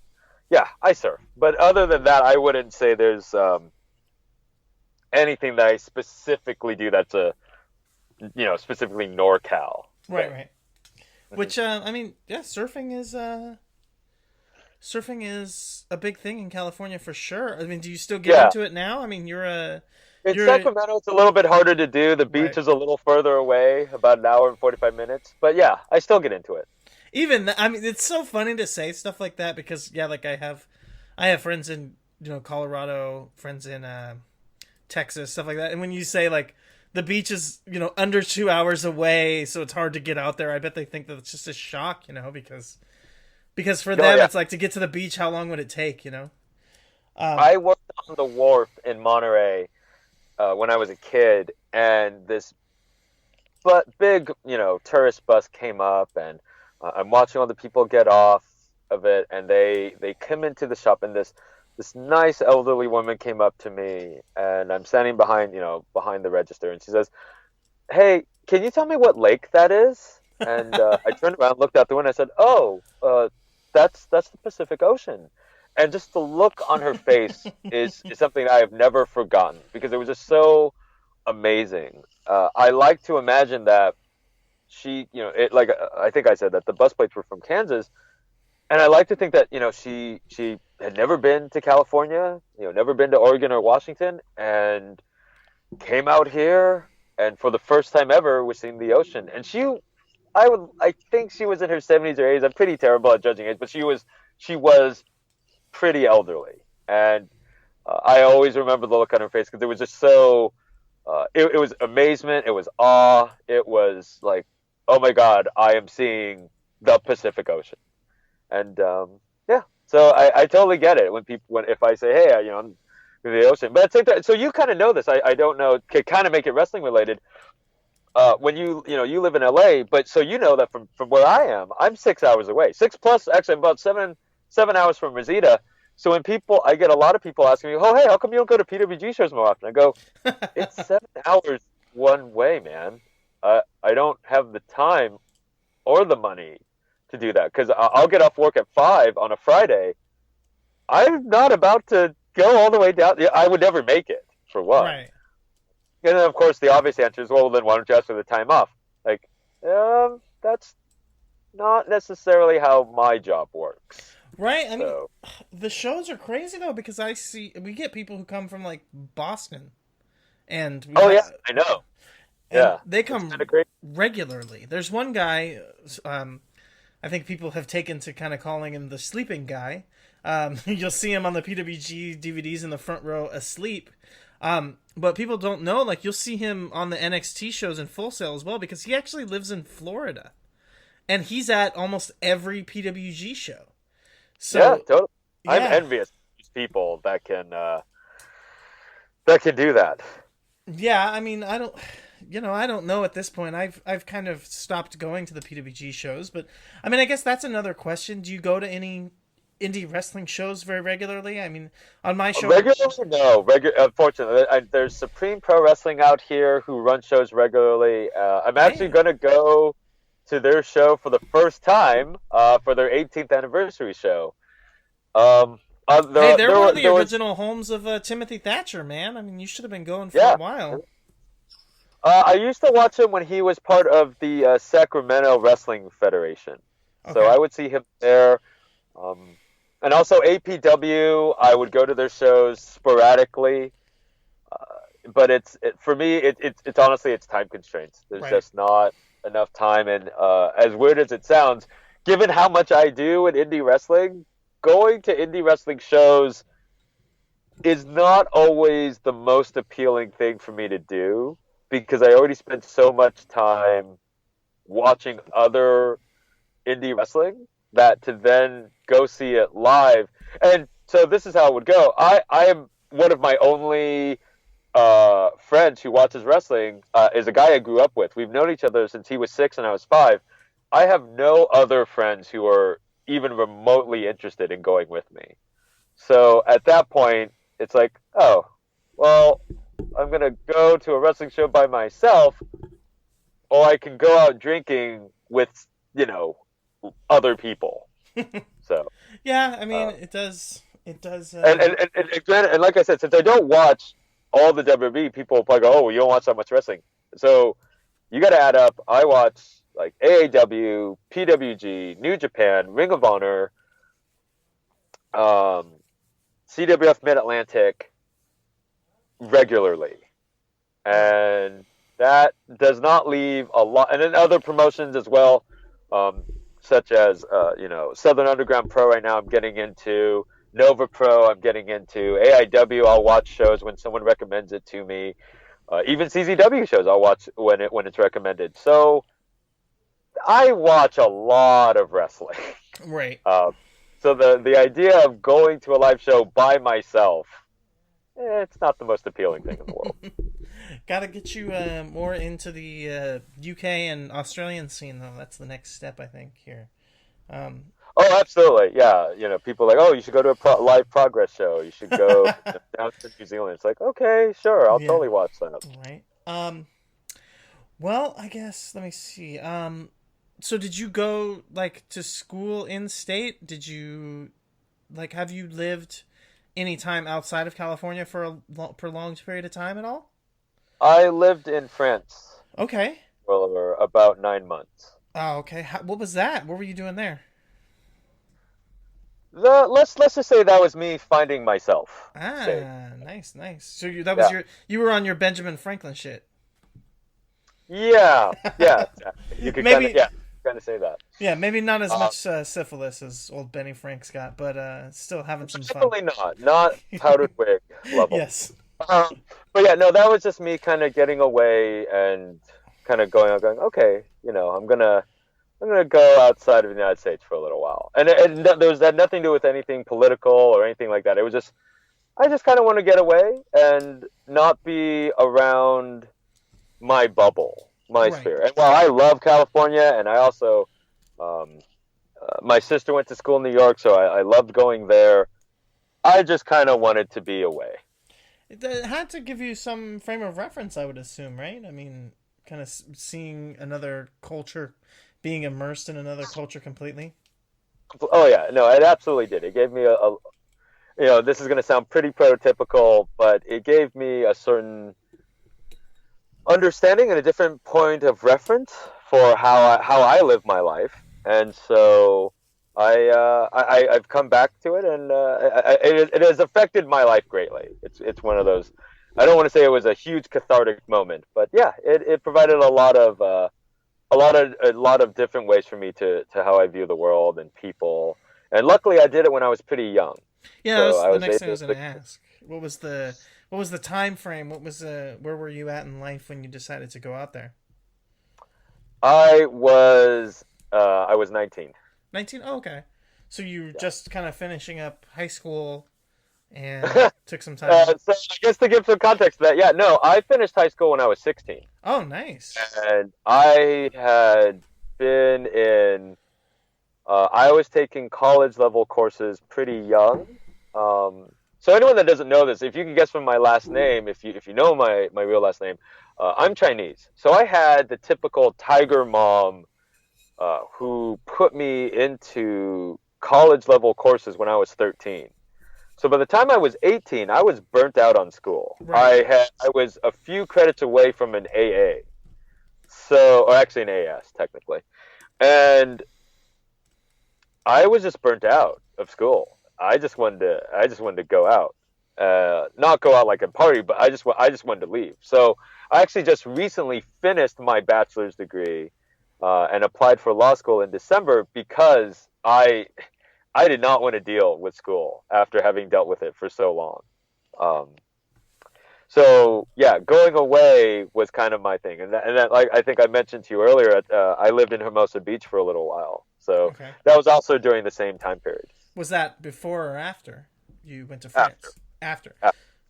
yeah, I surf. But other than that, I wouldn't say there's anything that I specifically do that's specifically NorCal. Right. Which, surfing is a big thing in California for sure. Do you still get into it now? In Sacramento, it's a little bit harder to do. The beach is a little further away, about an hour and 45 minutes. But yeah, I still get into it. It's so funny to say stuff like that because, yeah, like I have friends in, Colorado, friends in Texas, stuff like that. And when you say like the beach is, under 2 hours away, so it's hard to get out there, I bet they think that it's just a shock, because Because for Oh, them, yeah. it's like to get to the beach, how long would it take, you know? I worked on the wharf in Monterey when I was a kid, and this big, tourist bus came up, and I'm watching all the people get off of it, and they come into the shop, and this nice elderly woman came up to me, and I'm standing behind the register, and she says, "Hey, can you tell me what lake that is?" And I turned around, looked out the window, and I said, "Oh, that's the Pacific Ocean." And just the look on her face is something I have never forgotten, because it was just so amazing. I like to imagine that she, I think I said that the bus plates were from Kansas, and I like to think that she had never been to California, never been to Oregon or Washington, and came out here, and for the first time ever was seeing the ocean. And I think she was in her 70s or 80s. I'm pretty terrible at judging age, but she was pretty elderly, and I always remember the look on her face, because it was just so. It was amazement. It was awe. It was like, oh my God, I am seeing the Pacific Ocean, and yeah. So I totally get it if I say, hey, I'm in the ocean. But at the same time, so you kind of know this. I don't know. Could kind of make it wrestling related. When you live in LA, but so you know that from where I am, I'm 6 hours away. 6+, actually, I'm about 7 hours from Reseda. So I get a lot of people asking me, "Oh, hey, how come you don't go to PWG shows more often?" I go, "It's 7 hours one way, man. I don't have the time or the money to do that, because I'll get off work at 5 on a Friday. I'm not about to go all the way down. I would never make it, for one. Right. And then, of course, the obvious answer is, well, then why don't you ask for the time off? Like, that's not necessarily how my job works. Right. I mean, So, the shows are crazy though, because we get people who come from like Boston, and I know. Yeah, they come kinda great. regularly. There's one guy, I think people have taken to kind of calling him the sleeping guy. You'll see him on the PWG DVDs in the front row asleep. But people don't know, like, you'll see him on the NXT shows in Full Sail as well, because he actually lives in Florida, and he's at almost every PWG show. So, Yeah, totally. I'm yeah. envious of these people that can do that. Yeah, I mean, I don't know at this point. I've kind of stopped going to the PWG shows, but I mean, I guess that's another question. Do you go to any indie wrestling shows very regularly? I mean, on my show, Regularly, no. Unfortunately, there's Supreme Pro Wrestling out here who run shows regularly. I'm actually going to go to their show for the first time for their 18th anniversary show. Hey, they're one of the original homes of Timothy Thatcher, man. I mean, you should have been going for a while. I used to watch him when he was part of the Sacramento Wrestling Federation. Okay. So I would see him there. And also APW, I would go to their shows sporadically. But for me, it's honestly, it's time constraints. There's just not enough time. And as weird as it sounds, given how much I do in indie wrestling, going to indie wrestling shows is not always the most appealing thing for me to do, because I already spent so much time watching other indie wrestling that to then go see it live. And so this is how it would go. I am one of my only friends who watches wrestling is a guy I grew up with. We've known each other since he was 6 and I was 5. I have no other friends who are even remotely interested in going with me. So at that point, it's like, oh, well, I'm going to go to a wrestling show by myself, or I can go out drinking with, other people. So Yeah, I mean, it does. and like I said, since I don't watch all the WWE, people probably go, oh, you don't watch that much wrestling. So you got to add up. I watch like AAW, PWG, New Japan, Ring of Honor, CWF Mid-Atlantic regularly. And that does not leave a lot. And then other promotions as well, such as, Southern Underground Pro right now I'm getting into, Nova Pro I'm getting into, AIW I'll watch shows when someone recommends it to me. Even CZW shows I'll watch when it's recommended. So I watch a lot of wrestling. Right. So the idea of going to a live show by myself, it's not the most appealing thing in the world. Got to get you more into the UK and Australian scene, though. That's the next step, I think, here. Oh, absolutely. Yeah. You know, people are like, oh, you should go to a live progress show. You should go down to New Zealand. It's like, okay, sure. I'll totally watch that. Right. Well, I guess, let me see. So did you go, like, to school in state? Did you, like, have you lived any time outside of California for a prolonged period of time at all? I lived in France. Okay. For about 9 months. Oh, okay. What was that? What were you doing there? Let's just say that was me finding myself. Nice. So you were on your Benjamin Franklin shit. Yeah. You could kind of say that. Yeah, maybe not as much syphilis as old Benny Frank's got, but still having some fun. Definitely not powdered wig level. Yes. But yeah, no, that was just me kind of getting away and kind of going, okay, you know, I'm gonna go outside of the United States for a little while, and that had nothing to do with anything political or anything like that. It was just, I just kind of want to get away and not be around my bubble, my sphere. And while I love California, and I also, my sister went to school in New York, so I loved going there. I just kind of wanted to be away. It had to give you some frame of reference, I would assume, right? I mean, kind of seeing another culture, being immersed in another culture completely. Oh yeah, no, it absolutely did. It gave me you know, this is going to sound pretty prototypical, but it gave me a certain understanding and a different point of reference for how I live my life, and so I've come back to it, and it has affected my life greatly. It's one of those. I don't want to say it was a huge cathartic moment, but yeah, it provided a lot of different ways for me to how I view the world and people. And luckily, I did it when I was pretty young. Yeah, so that was the next thing I was going to ask. What was the time frame? Where were you at in life when you decided to go out there? I was 19. 19? Oh, okay. So you were just kind of finishing up high school and took some time. So I guess to give some context to that, yeah, no, I finished high school when I was 16. Oh, nice. And I had been in, I was taking college level courses pretty young. So anyone that doesn't know this, if you can guess from my last name, if you know my real last name, I'm Chinese. So I had the typical tiger mom who put me into college level courses when I was 13. So by the time I was 18, I was burnt out on school. Right. I was a few credits away from an AA. Or actually an AS technically. And I was just burnt out of school. I just wanted to go out. Not go out like a party, but I just wanted to leave. So I actually just recently finished my bachelor's degree and applied for law school in December because I did not want to deal with school after having dealt with it for so long. So yeah, going away was kind of my thing, and that like I think I mentioned to you earlier, I lived in Hermosa Beach for a little while, so that was also during the same time period. Was that before or after you went to France? After.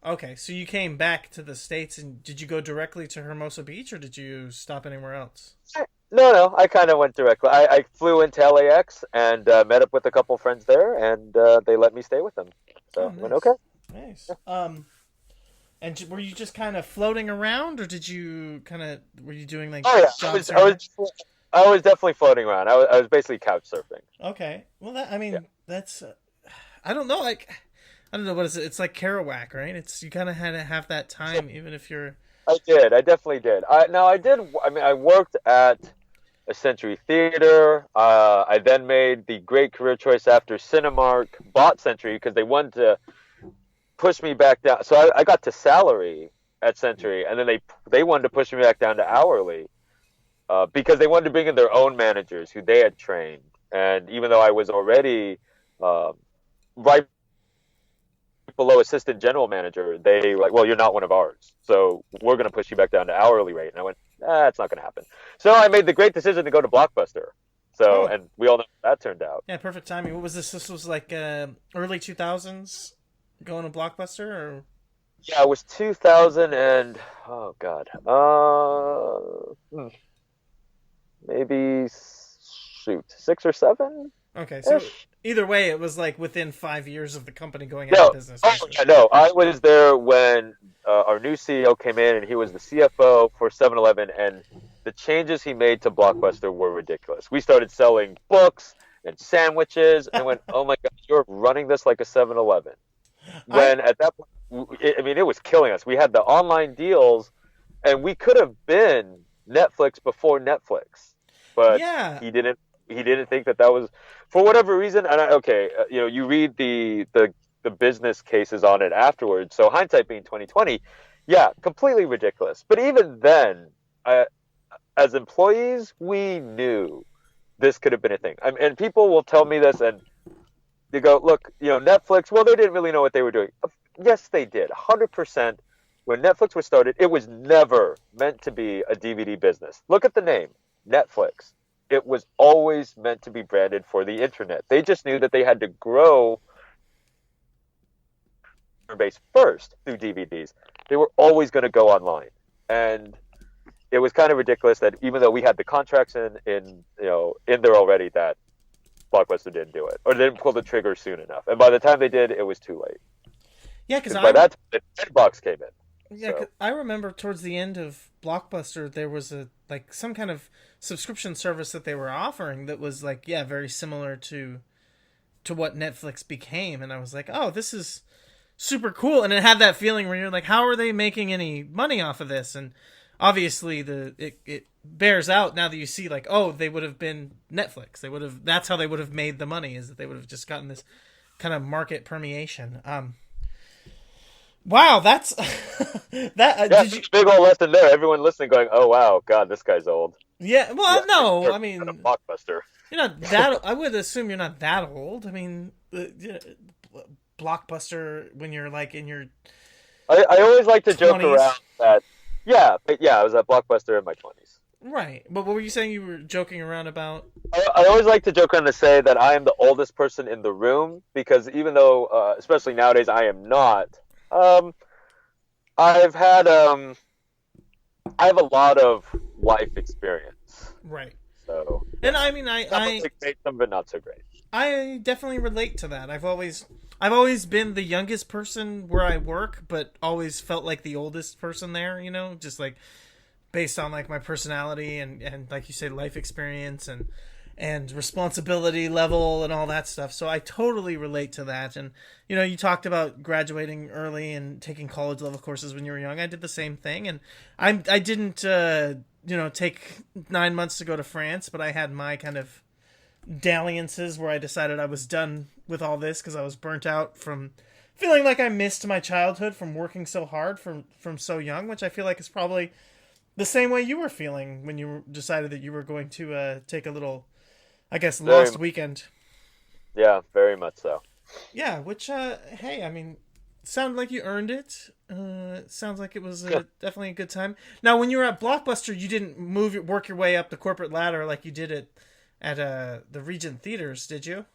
Okay, so you came back to the States, and did you go directly to Hermosa Beach, or did you stop anywhere else? No, I kind of went directly. I flew into LAX and met up with a couple friends there, and they let me stay with them. So nice. I went, okay. Nice. Yeah. And were you just kind of floating around, or were you doing like? Oh yeah, I was definitely floating around. I was basically couch surfing. Okay. Well, that's I don't know. Like, I don't know what is it. It's like Kerouac, right? You kind of had to have that time, even if you're. I definitely did. I worked at a Century Theater. I then made the great career choice after Cinemark bought Century because they wanted to push me back down. So I got to salary at Century, and then they wanted to push me back down to hourly because they wanted to bring in their own managers who they had trained. And even though I was already right below assistant general manager, they were like, well, you're not one of ours, so we're going to push you back down to hourly rate. And I went, it's not going to happen. So I made the great decision to go to Blockbuster. So, Oh. and we all know how that turned out. Yeah, perfect timing. What was this? This was like early 2000s going to Blockbuster? Or... Yeah, it was 2000 and, oh God, maybe, shoot, 6 or 7? Okay, so either way, it was like within 5 years of the company going out of business. No, I was there when our new CEO came in, and he was the CFO for 7-Eleven, and the changes he made to Blockbuster were ridiculous. We started selling books and sandwiches, and went, oh my God, you're running this like a 7-Eleven. When at that point, it was killing us. We had the online deals, and we could have been Netflix before Netflix, but he didn't think that was, for whatever reason. And you read the business cases on it afterwards. So hindsight being 2020, completely ridiculous. But even then, as employees, we knew this could have been a thing. And people will tell me this, and they go, look, Netflix, well, they didn't really know what they were doing. Yes, they did. 100%. When Netflix was started, it was never meant to be a DVD business. Look at the name, Netflix. It was always meant to be branded for the internet. They just knew that they had to grow their base first through DVDs. They were always going to go online. And it was kind of ridiculous that even though we had the contracts in there already, that Blockbuster didn't do it, or they didn't pull the trigger soon enough. And by the time they did, it was too late. Yeah, because by that time, the Redbox came in. Yeah, so. I remember towards the end of Blockbuster, there was some kind of subscription service that they were offering that was very similar to what Netflix became, and I was like, oh, this is super cool, and it had that feeling where you're like, how are they making any money off of this? And obviously it bears out now that you see they would have been Netflix. That's how they would have made the money, is that they would have just gotten this kind of market permeation. Wow, that's that's a big old lesson there. Everyone listening going, oh wow, God, this guy's old. Yeah, well, no, I mean, Blockbuster. You're not that. I would assume you're not that old. I mean, Blockbuster when you're in your. I always like to 20s. Joke around that. I was at Blockbuster in my 20s. Right, but what were you saying? You were joking around about? I always like to joke around to say that I am the oldest person in the room, because even though, especially nowadays, I am not. I have a lot of life experience. Right. So. And I mean, some of it not so great. I definitely relate to that. I've always been the youngest person where I work, but always felt like the oldest person there. Just based on my personality and like you say, life experience and responsibility level and all that stuff. So I totally relate to that. And, you talked about graduating early and taking college level courses when you were young. I did the same thing. And I didn't, take 9 months to go to France, but I had my kind of dalliances where I decided I was done with all this because I was burnt out from feeling like I missed my childhood from working so hard from so young, which I feel like is probably the same way you were feeling when you decided that you were going to take a little, I guess, lost weekend. Yeah, very much so. Yeah, which, hey, I mean, sounded like you earned it. Sounds like it was definitely a good time. Now, when you were at Blockbuster, you didn't work your way up the corporate ladder like you did at the Regent Theaters, did you?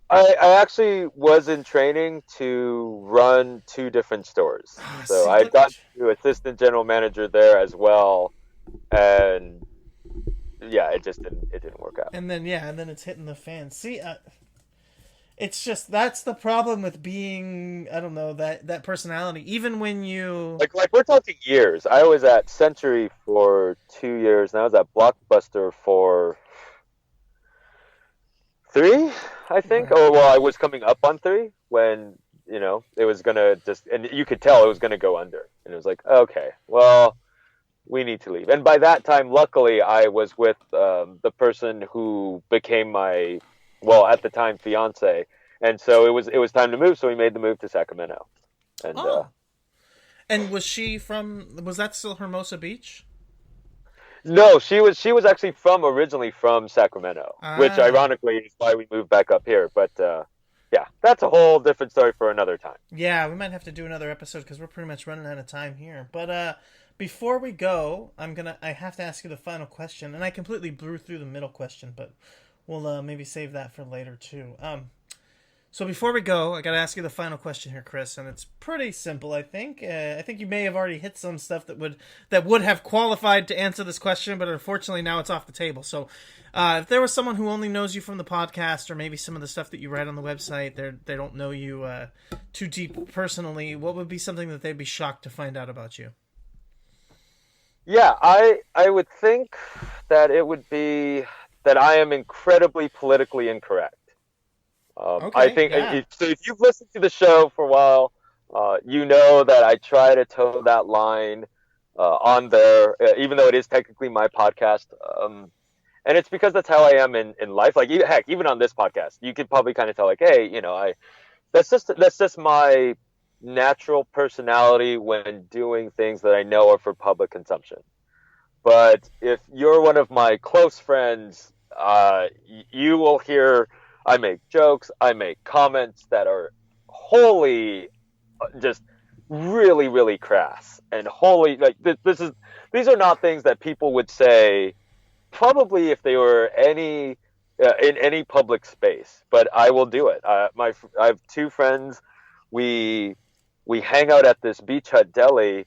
I actually was in training to run 2 different stores. So I got to assistant general manager there as well. And it just didn't work out. And then it's hitting the fan. See, it's just, that's the problem with being, I don't know, that personality. Even when you like we're talking years. I was at Century for 2 years, and I was at Blockbuster for 3, I think. Right. I was coming up on 3 when, it was going to and you could tell it was going to go under. And it was like, okay, well, we need to leave. And by that time, luckily, I was with the person who became my, at the time, fiance. And so it was time to move, so we made the move to Sacramento. And and was that still Hermosa Beach? No, she was actually originally from Sacramento, which ironically is why we moved back up here. But yeah, that's a whole different story for another time. Yeah, we might have to do another episode because we're pretty much running out of time here. But before we go, I have to ask you the final question, and I completely blew through the middle question, but we'll maybe save that for later too. So before we go, I got to ask you the final question here, Chris, and it's pretty simple. I think you may have already hit some stuff that would have qualified to answer this question, but unfortunately now it's off the table. So if there was someone who only knows you from the podcast, or maybe some of the stuff that you write on the website, they don't know you too deep personally, what would be something that they'd be shocked to find out about you? Yeah, I would think that it would be that I am incredibly politically incorrect. Okay, I think yeah. so. If you've listened to the show for a while, you know that I try to toe that line on there, even though it is technically my podcast. And it's because that's how I am in life. Like, heck, even on this podcast, you could probably kind of tell, like, hey, that's just my natural personality when doing things that I know are for public consumption. But if you're one of my close friends, you will hear I make jokes, I make comments that are wholly just really, really crass and wholly, like, these are not things that people would say probably if they were in any public space, but I will do it. I have two friends. We hang out at this Beach Hut Deli,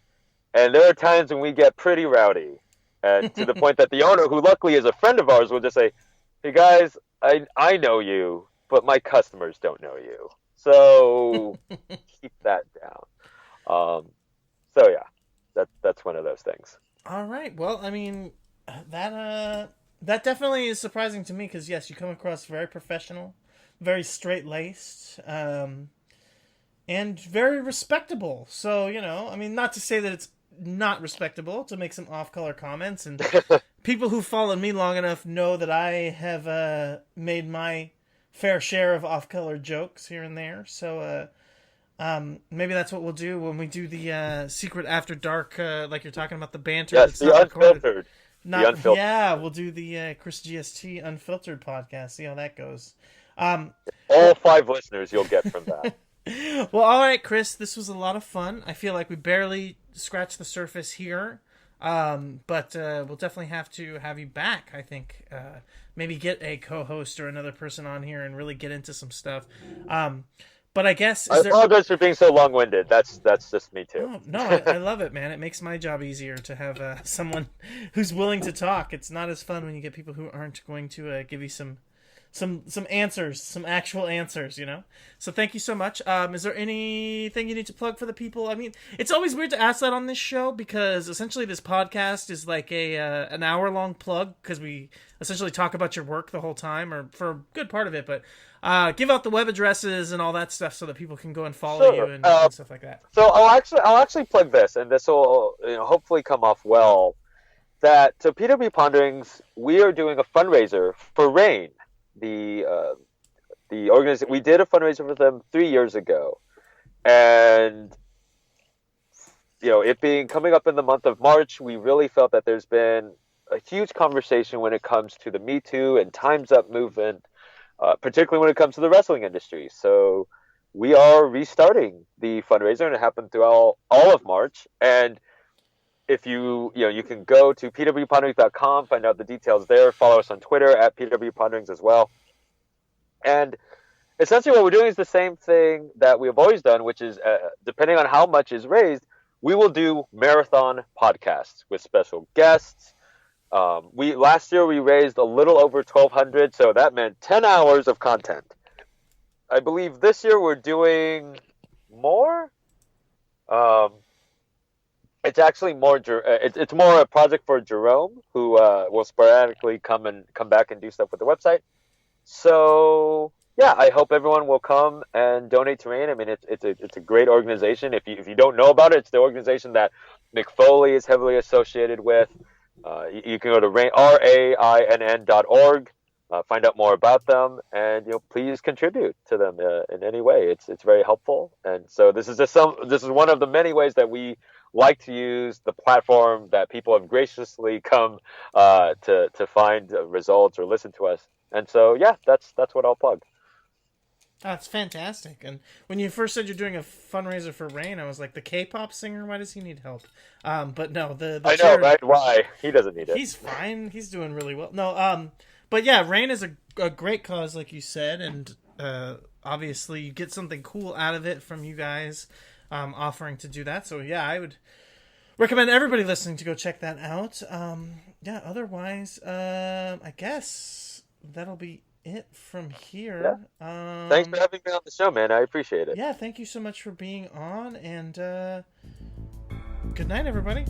and there are times when we get pretty rowdy, and to the point that the owner, who luckily is a friend of ours, will just say, "Hey guys, I know you, but my customers don't know you, so keep that down." So yeah, that's one of those things. All right. Well, I mean, that definitely is surprising to me because, yes, you come across very professional, very straight-laced, and very respectable. So, I mean, not to say that it's not respectable to make some off-color comments, and people who followed me long enough know that I have made my fair share of off-color jokes here and there. So maybe that's what we'll do when we do the Secret After Dark, like you're talking about, the banter. Yes, that's the not unfiltered. recorded. Unfiltered. Yeah, we'll do the Chris GST Unfiltered podcast. See how that goes. All 5 listeners you'll get from that. Well, all right, Chris, this was a lot of fun. I feel like we barely scratched the surface here, but we'll definitely have to have you back, I think. Maybe get a co-host or another person on here and really get into some stuff. But I guess... I apologize for being so long-winded. That's just me, too. Oh, no, I love it, man. It makes my job easier to have someone who's willing to talk. It's not as fun when you get people who aren't going to give you some answers, some actual answers, So thank you so much. Is there anything you need to plug for the people? I mean, it's always weird to ask that on this show because essentially this podcast is like an hour-long plug because we essentially talk about your work the whole time, or for a good part of it, but give out the web addresses and all that stuff so that people can go and follow you and stuff like that. So I'll actually plug this, and this will hopefully come off well. So PW Ponderings, we are doing a fundraiser for RAIN. The organization, we did a fundraiser for them 3 years ago, and it being coming up in the month of March, we really felt that there's been a huge conversation when it comes to the Me Too and Time's Up movement, particularly when it comes to the wrestling industry. So we are restarting the fundraiser, and it happened throughout all of March. And if you can go to pwponderings.com, find out the details there. Follow us on Twitter at pwponderings as well. And essentially what we're doing is the same thing that we have always done, which is depending on how much is raised, we will do marathon podcasts with special guests. Last year we raised a little over $1,200, so that meant 10 hours of content. I believe this year we're doing more. It's actually more. It's more a project for Jerome, who will sporadically come back and do stuff with the website. So yeah, I hope everyone will come and donate to RAIN. I mean, it's a great organization. If you don't know about it, it's the organization that Mick Foley is heavily associated with. You can go to rainn.org, find out more about them, and please contribute to them in any way. It's very helpful. And so this is one of the many ways that we like to use the platform that people have graciously come to find results or listen to us. And so yeah, that's what I'll plug. That's fantastic. And when you first said you're doing a fundraiser for Rain, I was like, the K-pop singer? Why does he need help? But no, the I know, charity- right? Why? He doesn't need it. He's fine. He's doing really well. No, but yeah, Rain is a great cause, like you said, and obviously you get something cool out of it from you guys offering to do that. So yeah, I would recommend everybody listening to go check that out. Yeah, otherwise, I guess that'll be it from here. Yeah. Thanks for having me on the show, man. I appreciate it. Yeah, thank you so much for being on, and good night, everybody.